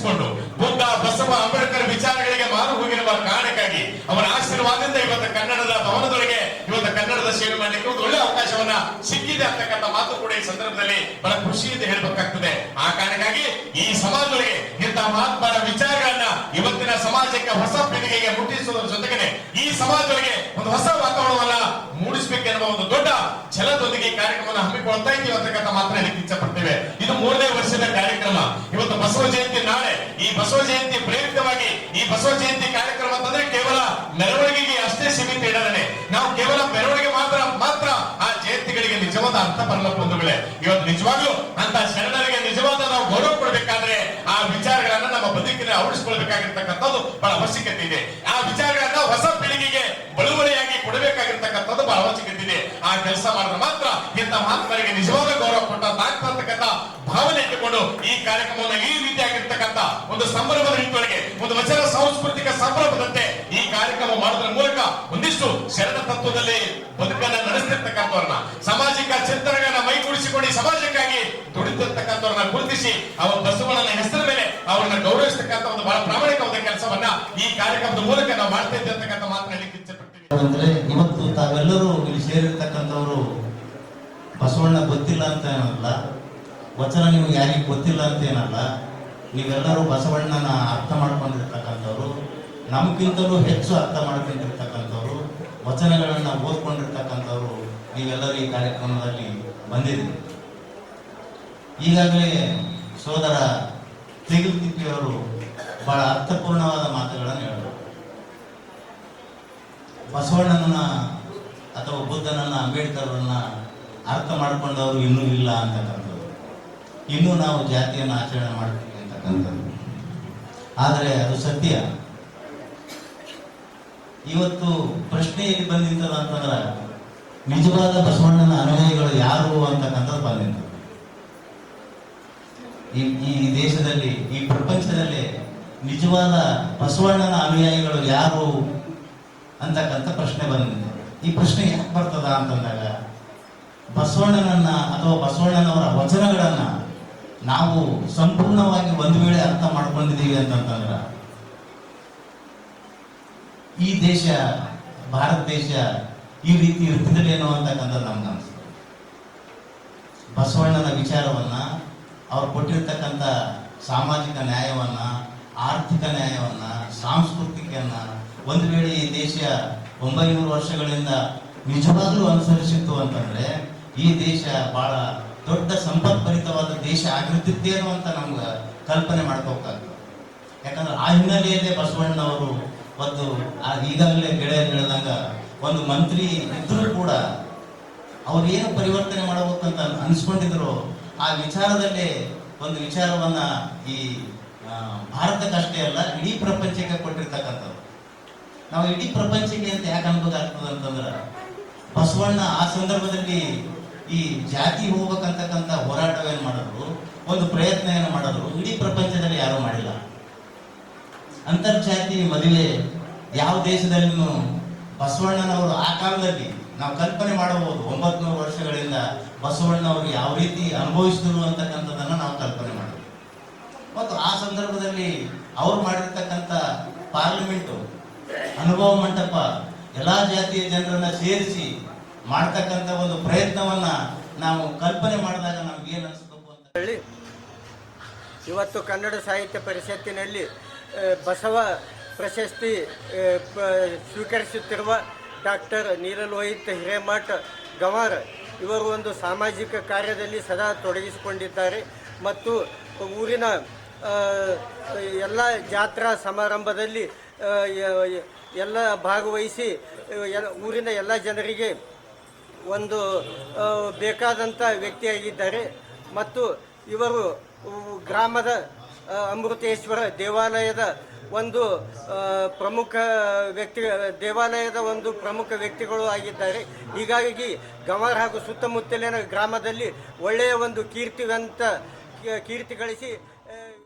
ಅಳವಡಿಸಿಕೊಂಡು ಬುದ್ಧ ಬಸವ ಅಂಬೇಡ್ಕರ್ ವಿಚಾರಗಳಿಗೆ ಮಾರು ಹೋಗಿರುವ ಕಾರಣಕ್ಕಾಗಿ ಅವರ ಆಶೀರ್ವಾದದಿಂದ ಇವತ್ತು ಕನ್ನಡದ ಭವನದೊಳಗೆ ಇವತ್ತು ಕನ್ನಡದ ಸೇವೆ ಮಾಡಲಿಕ್ಕೆ ಒಂದು ಒಳ್ಳೆ ಅವಕಾಶವನ್ನ ಸಿಕ್ಕಿದೆ ಅಂತಕ್ಕಂಥ ಮಾತು ಕೂಡ ಈ ಸಂದರ್ಭದಲ್ಲಿ ಬಹಳ ಖುಷಿಯಿಂದ ಹೇಳಬೇಕಾಗ್ತದೆ. ಆ ಕಾರಣಕ್ಕಾಗಿ ಈ ಸಮಾಜದೊಳಗೆ ಇಂತಹ ಮಹಾತ್ಮರ ವಿಚಾರಗಳನ್ನ ಇವತ್ತಿನ ಸಮಾಜಕ್ಕೆ ಹೊಸ ಪೀಳಿಗೆಗೆ ಮುಟ್ಟಿಸುವುದರ ಜೊತೆಗೆ ಈ ಸಮಾಜದೊಳಗೆ ಒಂದು ಹೊಸ ವಾತಾವರಣವನ್ನ ಮೂಡಿಸಬೇಕೆನ್ನುವ ಒಂದು ದೊಡ್ಡ ಛಲದೊಂದಿಗೆ ಈ ಕಾರ್ಯಕ್ರಮವನ್ನು ಹಮ್ಮಿಕೊಳ್ತಾ ಇದ್ದೀವಿ ಅಂತಕ್ಕಂಥ ಮಾತನಾಡಲಿಕ್ಕೆ ಇಚ್ಛೆ ಪಡ್ತೇವೆ. ಇದು 3ನೇ ವರ್ಷದ ಕಾರ್ಯಕ್ರಮ. ಇವತ್ತು ಬಸವ ಜಯಂತಿ ನಾಳೆ. ಈ ಬಸವ ಜಯಂತಿ ಪ್ರೇರಿತವಾಗಿ ಈ ಬಸವ ಜಯಂತಿ ಕಾರ್ಯಕ್ರಮ ಅಂತಂದ್ರೆ ಕೇವಲ ಮೆರವಣಿಗೆಗೆ ಅಷ್ಟೇ ಸೀಮಿತ ಇಡಲೇ ನಾವು ಕೇವಲ ಮೆರವಣಿಗೆ ಮಾತ್ರ ಆ ಜಯಂತಿಗಳಿಗೆ ನಿಜವಾದ ಅರ್ಥ ಬರಲ್ಲ ಬಂಧುಗಳೇ. ಇವತ್ತು ನಿಜವಾಗ್ಲೂ ಅಂತ ಶರಣರಿಗೆ ನಿಜವಾದ ನಾವು ಗೌರವ ಕೊಡಬೇಕಾದ್ರೆ ಆ ವಿಚಾರಗಳನ್ನ ನಮ್ಮ ಬದುಕಿನ ಅಳವಡಿಸಿಕೊಳ್ಬೇಕಾಗಿರ್ತಕ್ಕಂಥದ್ದು ಬಹಳ ಅವಶ್ಯಕತೆ ಇದೆ. ಆ ವಿಚಾರಗಳನ್ನ ಹೊಸ ಪೀಳಿಗೆಗೆ ಬಳುವಳಿಯಾಗಿ ಕೊಡಬೇಕಾಗಿರ್ತಕ್ಕಂಥದ್ದು ಬಹಳ ಅವಶ್ಯಕತೆ ಇದೆ. ಆ ಕೆಲಸ ಮಾಡಿದ್ರೆ ಮಾತ್ರ ಇಂಥ ಮಹಾತ್ಮರಿಗೆ ನಿಜವಾದ ಗೌರವ ಕೊಟ್ಟಂತಾಗ್ತಕ್ಕಂಥ ಭಾವನೆ ಇಟ್ಟುಕೊಂಡು ಈ ಕಾರ್ಯಕ್ರಮವನ್ನು ಈ ರೀತಿಯಾಗಿರ್ತಕ್ಕಂಥ ಒಂದು ಸಂಭ್ರಮದ ರೀತಿಯೊಳಗೆ ಒಂದು ವಚನ ಸಾಂಸ್ಕೃತಿಕ ಸಂಭ್ರಮದಂತೆ ಈ ಕಾರ್ಯಕ್ರಮ ಮಾಡೋದ್ರ ಮೂಲಕ ಒಂದಿಷ್ಟು ಶರಣ ತತ್ವದಲ್ಲಿ ಬದುಕನ್ನ ನಡೆಸ್ತಿರ್ತಕ್ಕಂಥವ್ರನ್ನ ಸಾಮಾಜಿಕ ಚಿಂತನೆಗಳನ್ನ ಮೈಗೂಡಿಸಿಕೊಂಡು ಈ ಸಮಾಜಕ್ಕಾಗಿ ದುಡಿತಿರ್ತಕ್ಕಂಥವ್ರನ್ನ ಗುರುತಿಸಿ ಅವರ ಬಸವಣ್ಣನ ಹೆಸರ ಮೇಲೆ ಅವರನ್ನ ಗೌರವಿಸ್ತಕ್ಕಂಥ ಒಂದು ಬಹಳ ಪ್ರಾಮಾಣಿಕವಾದ ಕೆಲಸವನ್ನ ಈ ಕಾರ್ಯಕ್ರಮದ ಮೂಲಕ ನಾವು ಮಾಡ್ತಾ ಇದ್ದೇವೆ ಅಂತಕ್ಕಂಥ ಮಾತನಾಡಲಿಕ್ಕೆ ಇಚ್ಛೆ ಪಡ್ತೀವಿ. ಅಂದ್ರೆ ಇವತ್ತು ತಾವೆಲ್ಲರೂ ಇಲ್ಲಿ ಸೇರಿರ್ತಕ್ಕಂಥವ್ರು ಬಸವಣ್ಣ ಗೊತ್ತಿಲ್ಲ ಅಂತ ಏನಲ್ಲ, ವಚನ ನಿಮ್ಗೆ ಯಾರಿಗೆ ಗೊತ್ತಿಲ್ಲ ಅಂತ ಏನಲ್ಲ, ನೀವೆಲ್ಲರೂ ಬಸವಣ್ಣನ ಅರ್ಥ ಮಾಡ್ಕೊಂಡಿರ್ತಕ್ಕಂಥವ್ರು, ನಮ್ಗಿಂತಲೂ ಹೆಚ್ಚು ಅರ್ಥ ಮಾಡ್ಕೊಂಡಿರ್ತಕ್ಕಂಥವ್ರು, ವಚನಗಳನ್ನ ಓದ್ಕೊಂಡಿರ್ತಕ್ಕಂಥವ್ರು ನೀವೆಲ್ಲರೂ ಈ ಕಾರ್ಯಕ್ರಮದಲ್ಲಿ ಬಂದಿದ್ದೀರಿ. ಈಗಾಗಲೇ ಸೋದರ ತಿಪ್ಪಿಯವರು ಬಹಳ ಅರ್ಥಪೂರ್ಣವಾದ ಮಾತುಗಳನ್ನು ಹೇಳಿದರು. ಬಸವಣ್ಣನ ಅಥವಾ ಬುದ್ಧನನ್ನ ಅಂಬೇಡ್ಕರ್ರನ್ನ ಅರ್ಥ ಮಾಡಿಕೊಂಡವರು ಇನ್ನೂ ಇಲ್ಲ ಅಂತಕ್ಕಂಥದ್ದು, ಇನ್ನೂ ನಾವು ಜಾತಿಯನ್ನು ಆಚರಣೆ ಮಾಡ್ತೀವಿ ಅಂತಕ್ಕಂಥದ್ದು. ಆದರೆ ಅದು ಸತ್ಯ. ಇವತ್ತು ಪ್ರಶ್ನೆ ಎಲ್ಲಿ ಬಂದಿರ್ತದ ಅಂತಂದ್ರೆ ನಿಜವಾದ ಬಸವಣ್ಣನ ಅನುಯಾಯಿಗಳು ಯಾರು ಅಂತಕ್ಕಂಥದ್ದು ಬಂದಿರ್ತದೆ. ಈ ದೇಶದಲ್ಲಿ ಈ ಪ್ರಪಂಚದಲ್ಲಿ ನಿಜವಾದ ಬಸವಣ್ಣನ ಅನುಯಾಯಿಗಳು ಯಾರು ಅಂತಕ್ಕಂಥ ಪ್ರಶ್ನೆ ಬಂದಿದೆ. ಈ ಪ್ರಶ್ನೆ ಯಾಕೆ ಬರ್ತದ ಅಂತಂದಾಗ ಬಸವಣ್ಣನನ್ನ ಅಥವಾ ಬಸವಣ್ಣನವರ ವಚನಗಳನ್ನ ನಾವು ಸಂಪೂರ್ಣವಾಗಿ ಒಂದು ವೇಳೆ ಅರ್ಥ ಮಾಡ್ಕೊಂಡಿದ್ದೀವಿ ಅಂತಂತಂದ್ರ ಈ ದೇಶ ಭಾರತ ದೇಶ ಈ ರೀತಿ ಇರ್ತಿದಲೇನೋ ಅಂತಕ್ಕಂಥದ್ದು ನಮ್ಗೆ ಅನಿಸ್ತದೆ. ಬಸವಣ್ಣನ ವಿಚಾರವನ್ನ ಅವ್ರು ಕೊಟ್ಟಿರ್ತಕ್ಕಂಥ ಸಾಮಾಜಿಕ ನ್ಯಾಯವನ್ನ, ಆರ್ಥಿಕ ನ್ಯಾಯವನ್ನ, ಸಾಂಸ್ಕೃತಿಕನ್ನ ಒಂದು ವೇಳೆ ಈ ದೇಶ 900 ವರ್ಷಗಳಿಂದ ನಿಜವಾಗ್ಲೂ ಅನುಸರಿಸಿತ್ತು ಅಂತಂದ್ರೆ ಈ ದೇಶ ಬಹಳ ದೊಡ್ಡ ಸಂಪತ್ಭರಿತವಾದ ದೇಶ ಆಗಿರ್ತಿತ್ತೇನೋ ಅಂತ ನಮ್ಗೆ ಕಲ್ಪನೆ ಮಾಡ್ಕೋಬೇಕಾಗ್ತದೆ. ಯಾಕಂದ್ರೆ ಆ ಹಿನ್ನೆಲೆಯಲ್ಲೇ ಬಸವಣ್ಣನವರು ಒಂದು ಈಗಾಗಲೇ ಗೆಳೆಯರು ಹೇಳಿದಂಗ ಒಂದು ಮಂತ್ರಿ ಇದ್ರೂ ಕೂಡ ಅವ್ರು ಏನು ಪರಿವರ್ತನೆ ಮಾಡಬೇಕಂತ ಅನಿಸ್ಕೊಂಡಿದ್ರು ಆ ವಿಚಾರದಲ್ಲಿ ಒಂದು ವಿಚಾರವನ್ನ ಈ ಭಾರತಕ್ಕಷ್ಟೇ ಅಲ್ಲ ಇಡೀ ಪ್ರಪಂಚಕ್ಕೆ ಕೊಟ್ಟಿರ್ತಕ್ಕಂಥದ್ದು. ನಾವು ಇಡೀ ಪ್ರಪಂಚಕ್ಕೆ ಅಂತ ಯಾಕೆ ಅನ್ಬೇಕಾಗ್ತದೆ ಅಂತಂದ್ರೆ ಬಸವಣ್ಣ ಆ ಸಂದರ್ಭದಲ್ಲಿ ಈ ಜಾತಿ ಹೋಗ್ಬೇಕಂತಕ್ಕಂಥ ಹೋರಾಟವೇನು ಮಾಡಿದ್ರು, ಒಂದು ಪ್ರಯತ್ನ ಏನು ಮಾಡಿದ್ರು, ಇಡೀ ಪ್ರಪಂಚದಲ್ಲಿ ಯಾರೂ ಮಾಡಿಲ್ಲ. ಅಂತರ್ಜಾತಿ ಮದುವೆ ಯಾವ ದೇಶದಲ್ಲಿನೂ ಬಸವಣ್ಣನವರು ಆ ಕಾಲದಲ್ಲಿ ನಾವು ಕಲ್ಪನೆ ಮಾಡಬಹುದು. 900 ವರ್ಷಗಳಿಂದ ಬಸವಣ್ಣವರು ಯಾವ ರೀತಿ ಅನುಭವಿಸಿದ್ರು ಅಂತಕ್ಕಂಥದ್ದನ್ನು ನಾವು ಕಲ್ಪನೆ ಮಾಡಬಹುದು. ಮತ್ತು ಆ ಸಂದರ್ಭದಲ್ಲಿ ಅವ್ರು ಮಾಡಿರ್ತಕ್ಕಂಥ ಪಾರ್ಲಿಮೆಂಟು, ಅನುಭವ ಮಂಟಪ, ಎಲ್ಲಾ ಜಾತಿಯ ಜನರನ್ನ ಸೇರಿಸಿ ಮಾಡ್ತಕ್ಕಂಥ ಒಂದು ಪ್ರಯತ್ನವನ್ನ ನಾವು ಕಲ್ಪನೆ ಮಾಡಿದಾಗ ನಮ್ಗೆ ಏನು ಅನಿಸ್ಬೇಕು ಅಂತ ಹೇಳಿ ಇವತ್ತು ಕನ್ನಡ ಸಾಹಿತ್ಯ ಪರಿಷತ್ತಿನಲ್ಲಿ ಬಸವ ಪ್ರಶಸ್ತಿ ಸ್ವೀಕರಿಸುತ್ತಿರುವ ಡಾಕ್ಟರ್ ನೀಲಲೋಹಿತ್ ಹಿರೇಮಠ ಗವಾರ್ ಇವರು ಒಂದು ಸಾಮಾಜಿಕ ಕಾರ್ಯದಲ್ಲಿ ಸದಾ ತೊಡಗಿಸಿಕೊಂಡಿದ್ದಾರೆ ಮತ್ತು ಊರಿನ ಎಲ್ಲ ಜಾತ್ರಾ ಸಮಾರಂಭದಲ್ಲಿ ಎಲ್ಲ ಭಾಗವಹಿಸಿ ಊರಿನ ಎಲ್ಲ ಜನರಿಗೆ ಒಂದು ಬೇಕಾದಂಥ ವ್ಯಕ್ತಿಯಾಗಿದ್ದಾರೆ. ಮತ್ತು ಇವರು ಗ್ರಾಮದ ಅಮೃತೇಶ್ವರ ದೇವಾಲಯದ ಒಂದು ಪ್ರಮುಖ ವ್ಯಕ್ತಿಗಳು ಆಗಿದ್ದಾರೆ. ಹೀಗಾಗಿ ಗವಾರ್ ಹಾಗೂ ಸುತ್ತಮುತ್ತಲಿನ ಗ್ರಾಮದಲ್ಲಿ ಒಳ್ಳೆಯ ಒಂದು ಕೀರ್ತಿ ಗಳಿಸಿ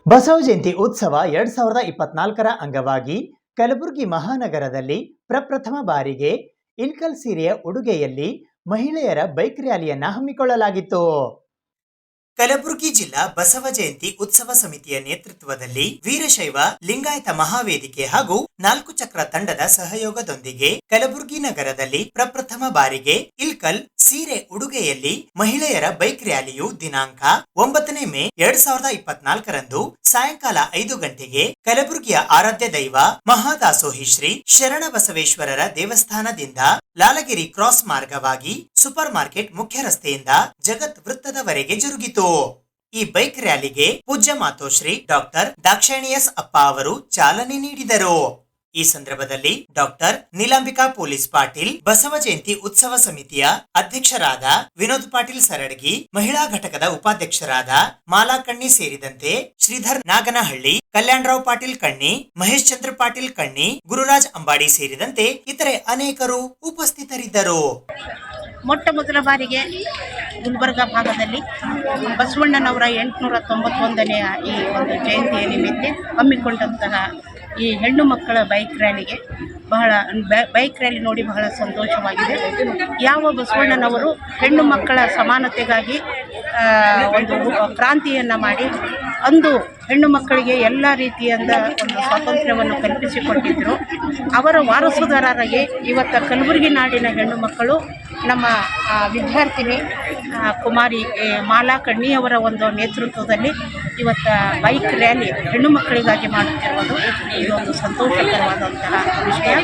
ಬಸವ ಜಯಂತಿ ಉತ್ಸವ 2024ರ ಅಂಗವಾಗಿ ಕಲಬುರಗಿ ಮಹಾನಗರದಲ್ಲಿ ಪ್ರಪ್ರಥಮ ಬಾರಿಗೆ ಇಲ್ಕಲ್ ಸೀರೆಯ ಉಡುಗೆಯಲ್ಲಿ ಮಹಿಳೆಯರ ಬೈಕ್ ರ್ಯಾಲಿಯನ್ನು ಹಮ್ಮಿಕೊಳ್ಳಲಾಗಿತ್ತು. ಕಲಬುರಗಿ ಜಿಲ್ಲಾ ಬಸವ ಜಯಂತಿ ಉತ್ಸವ ಸಮಿತಿಯ ನೇತೃತ್ವದಲ್ಲಿ ವೀರಶೈವ ಲಿಂಗಾಯತ ಮಹಾವೇದಿಕೆ ಹಾಗೂ 4 ಚಕ್ರ ತಂಡದ ಸಹಯೋಗದೊಂದಿಗೆ ಕಲಬುರಗಿ ನಗರದಲ್ಲಿ ಪ್ರಪ್ರಥಮ ಬಾರಿಗೆ ಇಲ್ಕಲ್ ಸೀರೆ ಉಡುಗೆಯಲ್ಲಿ ಮಹಿಳೆಯರ ಬೈಕ್ ರ್ಯಾಲಿಯು ದಿನಾಂಕ 9 ಮೇ 2024ರಂದು ಸಾಯಂಕಾಲ 5 ಗಂಟೆಗೆ ಕಲಬುರಗಿಯ ಆರಾಧ್ಯ ದೈವ ಮಹಾದಾಸೋಹಿ ಶ್ರೀ ಶರಣ ಬಸವೇಶ್ವರರ ದೇವಸ್ಥಾನದಿಂದ ಲಾಲಗಿರಿ ಕ್ರಾಸ್ ಮಾರ್ಗವಾಗಿ ಸೂಪರ್ ಮಾರ್ಕೆಟ್ ಮುಖ್ಯ ರಸ್ತೆಯಿಂದ ಜಗತ್ ವೃತ್ತದವರೆಗೆ ಜರುಗಿತು. ಈ ಬೈಕ್ ರ್ಯಾಲಿಗೆ ಪೂಜ್ಯ ಮಾತೋಶ್ರೀ ಡಾಕ್ಟರ್ ದಾಕ್ಷಾಯಿಣಿ ಅಪ್ಪ ಅವರು ಚಾಲನೆ ನೀಡಿದರು. ಈ ಸಂದರ್ಭದಲ್ಲಿ ಡಾಕ್ಟರ್ ನೀಲಾಂಬಿಕಾ ಪೊಲೀಸ್ ಪಾಟೀಲ್, ಬಸವ ಜಯಂತಿ ಉತ್ಸವ ಸಮಿತಿಯ ಅಧ್ಯಕ್ಷರಾದ ವಿನೋದ್ ಪಾಟೀಲ್ ಸರಡಗಿ, ಮಹಿಳಾ ಘಟಕದ ಉಪಾಧ್ಯಕ್ಷರಾದ ಮಾಲಾ ಕಣ್ಣಿ ಸೇರಿದಂತೆ ಶ್ರೀಧರ್ ನಾಗನಹಳ್ಳಿ, ಕಲ್ಯಾಣರಾವ್ ಪಾಟೀಲ್ ಕಣ್ಣಿ, ಮಹೇಶ್ ಚಂದ್ರ ಪಾಟೀಲ್ ಕಣ್ಣಿ, ಗುರುರಾಜ್ ಅಂಬಾಡಿ ಸೇರಿದಂತೆ ಇತರೆ ಅನೇಕರು ಉಪಸ್ಥಿತರಿದ್ದರು. ಮೊಟ್ಟ ಮೊದಲ ಬಾರಿಗೆ ಗುಲ್ಬರ್ಗ ಭಾಗದಲ್ಲಿ ಬಸವಣ್ಣನವರ 891ನೆಯ ಈ ಒಂದು ಜಯಂತಿಯ ನಿಮಿತ್ತ ಹಮ್ಮಿಕೊಂಡಂತಹ ಈ ಹೆಣ್ಣು ಮಕ್ಕಳ ಬೈಕ್ ರ್ಯಾಲಿಗೆ ಬೈಕ್ ರ್ಯಾಲಿ ನೋಡಿ ಬಹಳ ಸಂತೋಷವಾಗಿದೆ. ಯಾವ ಬಸವಣ್ಣನವರು ಹೆಣ್ಣು ಮಕ್ಕಳ ಸಮಾನತೆಗಾಗಿ ಒಂದು ಕ್ರಾಂತಿಯನ್ನು ಮಾಡಿ ಅಂದು ಹೆಣ್ಣು ಮಕ್ಕಳಿಗೆ ಎಲ್ಲ ರೀತಿಯಾದ ಒಂದು ಸ್ವಾತಂತ್ರ್ಯವನ್ನು ಕಲ್ಪಿಸಿಕೊಟ್ಟಿದ್ದರು. ಅವರ ವಾರಸುದಾರರಾಗಿ ಇವತ್ತು ಕಲಬುರಗಿ ನಾಡಿನ ಹೆಣ್ಣು ಮಕ್ಕಳು ನಮ್ಮ ವಿದ್ಯಾರ್ಥಿನಿ ಕುಮಾರಿ ಮಾಲಾ ಕಣ್ಣಿಯವರ ಒಂದು ನೇತೃತ್ವದಲ್ಲಿ ಇವತ್ತು ಬೈಕ್ ರ್ಯಾಲಿ ಹೆಣ್ಣು ಮಕ್ಕಳಿಗಾಗಿ ಮಾಡುತ್ತಿರುವುದು ಇದೊಂದು ಸಂತೋಷಕರವಾದಂತಹ ವಿಷಯ.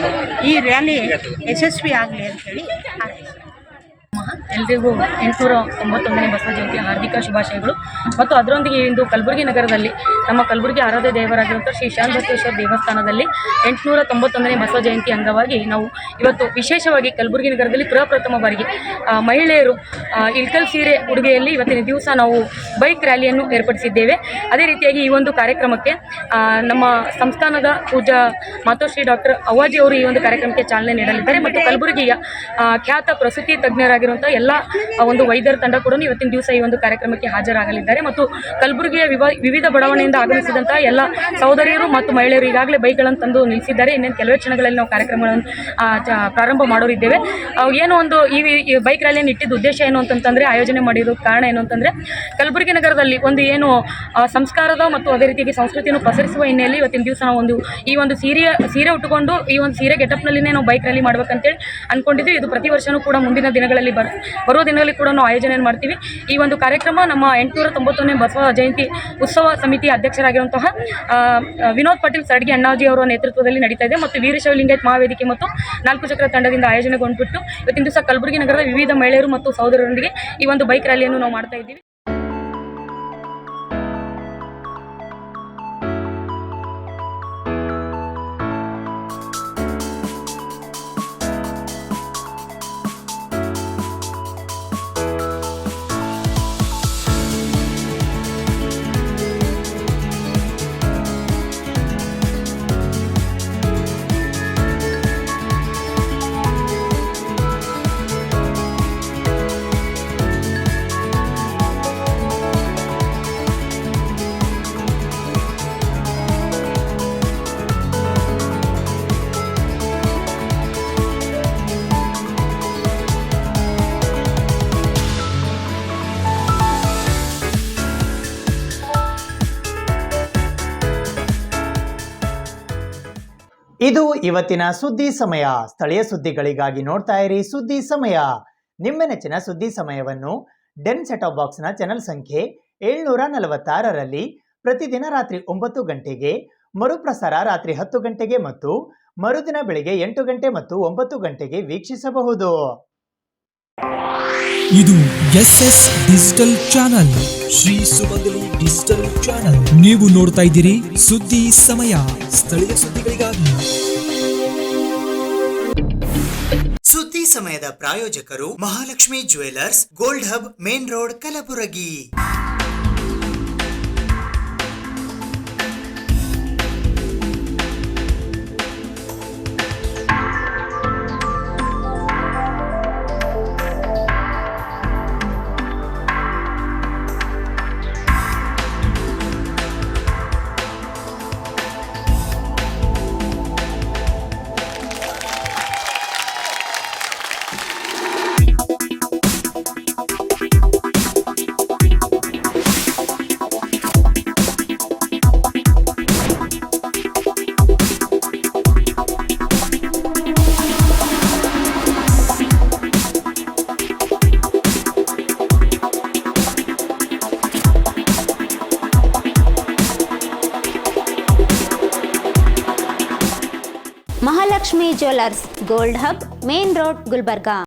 ಈ ರ್ಯಾಲಿ ಯಶಸ್ವಿ ಆಗಲಿ ಅಂತೇಳಿ ಎಲ್ರಿಗೂ 891ನೇ ಬಸವ ಜಯಂತಿಯ ಹಾರ್ದಿಕ ಶುಭಾಶಯಗಳು. ಮತ್ತು ಅದರೊಂದಿಗೆ ಇಂದು ಕಲಬುರಗಿ ನಗರದಲ್ಲಿ ನಮ್ಮ ಕಲಬುರಗಿ ಆರಾಧ್ಯ ದೇವರಾಗಿರುವಂಥ ಶ್ರೀ ಶಾಂತಬಸವೇಶ್ವರ ದೇವಸ್ಥಾನದಲ್ಲಿ 891ನೇ ಬಸವ ಜಯಂತಿ ಅಂಗವಾಗಿ ನಾವು ಇವತ್ತು ವಿಶೇಷವಾಗಿ ಕಲಬುರಗಿ ನಗರದಲ್ಲಿ ಪ್ರಪ್ರಥಮ ಬಾರಿಗೆ ಮಹಿಳೆಯರು ಇಲ್ಕಲ್ ಸೀರೆ ಉಡುಗೆಯಲ್ಲಿ ಇವತ್ತಿನ ದಿವಸ ನಾವು ಬೈಕ್ ರ್ಯಾಲಿಯನ್ನು ಏರ್ಪಡಿಸಿದ್ದೇವೆ. ಅದೇ ರೀತಿಯಾಗಿ ಈ ಒಂದು ಕಾರ್ಯಕ್ರಮಕ್ಕೆ ನಮ್ಮ ಸಂಸ್ಥಾನದ ಪೂಜಾ ಮಾತೋಶ್ರೀ ಡಾಕ್ಟರ್ ಅವ್ವಾಜಿ ಅವರು ಈ ಒಂದು ಕಾರ್ಯಕ್ರಮಕ್ಕೆ ಚಾಲನೆ ನೀಡಲಿದ್ದಾರೆ. ಮತ್ತು ಕಲಬುರಗಿಯ ಖ್ಯಾತ ಪ್ರಸೂತಿ ತಜ್ಞರಾಗಿರುವಂಥ ಎಲ್ಲ ಒಂದು ವೈದ್ಯರ ತಂಡ ಕೂಡ ಇವತ್ತಿನ ದಿವಸ ಈ ಒಂದು ಕಾರ್ಯಕ್ರಮಕ್ಕೆ ಹಾಜರಾಗಲಿದ್ದಾರೆ. ಮತ್ತು ಕಲಬುರಗಿಯ ವಿವಿಧ ಬಡಾವಣೆಯಿಂದ ಆಗಮಿಸಿದಂತಹ ಎಲ್ಲ ಸಹೋದರಿಯರು ಮತ್ತು ಮಹಿಳೆಯರು ಈಗಾಗಲೇ ಬೈಕ್ಗಳನ್ನು ತಂದು ನಿಲ್ಲಿಸಿದ್ದಾರೆ. ಇನ್ನೇನು ಕೆಲವೇ ಕ್ಷಣಗಳಲ್ಲಿ ನಾವು ಕಾರ್ಯಕ್ರಮಗಳನ್ನು ಪ್ರಾರಂಭ ಮಾಡೋರಿದ್ದೇವೆ. ಏನು ಒಂದು ಈ ಬೈಕ್ ರ್ಯಾಲಿಯನ್ನು ಇಟ್ಟಿದ್ದ ಉದ್ದೇಶ ಏನು ಅಂತಂತಂದರೆ, ಆಯೋಜನೆ ಮಾಡಿರೋ ಕಾರಣ ಏನು ಅಂತಂದರೆ, ಕಲಬುರಗಿ ನಗರದಲ್ಲಿ ಒಂದು ಏನು ಸಂಸ್ಕಾರದ ಮತ್ತು ಅದೇ ರೀತಿಯಾಗಿ ಸಂಸ್ಕೃತಿಯನ್ನು ಪಸರಿಸುವ ಹಿನ್ನೆಲೆಯಲ್ಲಿ ಇವತ್ತಿನ ದಿವಸ ನಾವು ಈ ಒಂದು ಸೀರೆ ಉಟ್ಟುಕೊಂಡು ಈ ಒಂದು ಸೀರೆ ಗೆಟಪ್ನಲ್ಲಿನೇ ನಾವು ಬೈಕ್ ರ್ಯಾಲಿ ಮಾಡ್ಬೇಕಂತೇಳಿ ಅಂದ್ಕೊಂಡಿದ್ವಿ. ಇದು ಪ್ರತಿ ವರ್ಷವೂ ಕೂಡ ಮುಂದಿನ ದಿನಗಳಲ್ಲಿ ಬರುವ ದಿನಗಳಲ್ಲಿ ಕೂಡ ನಾವು ಆಯೋಜನೆ ಮಾಡ್ತೀವಿ. ಈ ಒಂದು ಕಾರ್ಯಕ್ರಮ ನಮ್ಮ 891ನೇ ಬಸವ ಜಯಂತಿ ಉತ್ಸವ ಸಮಿತಿಯ ಅಧ್ಯಕ್ಷರಾಗಿರುವಂತಹ ವಿನೋದ್ ಪಾಟೀಲ್ ಸರಡಗಿ ಅಣ್ಣಾಜಿ ಅವರ ನೇತೃತ್ವದಲ್ಲಿ ನಡೀತಾ ಇದೆ. ಮತ್ತು ವೀರಶೈವ ಲಿಂಗಾಯತ ಮಹಾವೇದಿಕೆ ಮತ್ತು 4 ಚಕ್ರ ತಂಡದಿಂದ ಆಯೋಜನೆಗೊಂಡ್ಬಿಟ್ಟು ಇವತ್ತಿನ ದಿವಸ ಕಲಬುರಗಿ ನಗರದ ವಿವಿಧ ಮಹಿಳೆಯರು ಮತ್ತು ಸಹೋದರರೊಂದಿಗೆ ಈ ಒಂದು ಬೈಕ್ ರ್ಯಾಲಿಯನ್ನು ನಾವು ಮಾಡ್ತಾ ಇದ್ದೀವಿ. ಇದು ಇವತ್ತಿನ ಸುದ್ದಿ ಸಮಯ. ಸ್ಥಳೀಯ ಸುದ್ದಿಗಳಿಗಾಗಿ ನೋಡ್ತಾ ಇರಿ ಸುದ್ದಿ ಸಮಯ. ನಿಮ್ಮ ನೆಚ್ಚಿನ ಸುದ್ದಿ ಸಮಯವನ್ನು ಡೆನ್ ಸೆಟಾಪ್ ಬಾಕ್ಸ್ನ ಚಾನೆಲ್ ಸಂಖ್ಯೆ 746ರಲ್ಲಿ ಪ್ರತಿದಿನ ರಾತ್ರಿ 9 ಗಂಟೆಗೆ, ಮರುಪ್ರಸಾರ ರಾತ್ರಿ 10 ಗಂಟೆಗೆ ಮತ್ತು ಮರುದಿನ ಬೆಳಿಗ್ಗೆ 8 ಗಂಟೆ ಮತ್ತು 9 ಗಂಟೆಗೆ ವೀಕ್ಷಿಸಬಹುದು. ಇದು SS ಡಿಜಿಟಲ್ ಚಾನಲ್, ಶ್ರೀ ಸುಮಂಗಲಿ ಡಿಜಿಟಲ್ ಚಾನಲ್. ನೀವು ನೋಡ್ತಾ ಇದ್ದೀರಿ ಸುದ್ದಿ ಸಮಯ, ಸ್ಥಳೀಯ ಸುದ್ದಿಗಳಿಗಾಗಿ. ಸುದ್ದಿ ಸಮಯದ ಪ್ರಾಯೋಜಕರು Mahalakshmi jewellers, gold hub, main road, Kalaburagi. Mahalakshmi jewellers gold hub main road Gulbarga.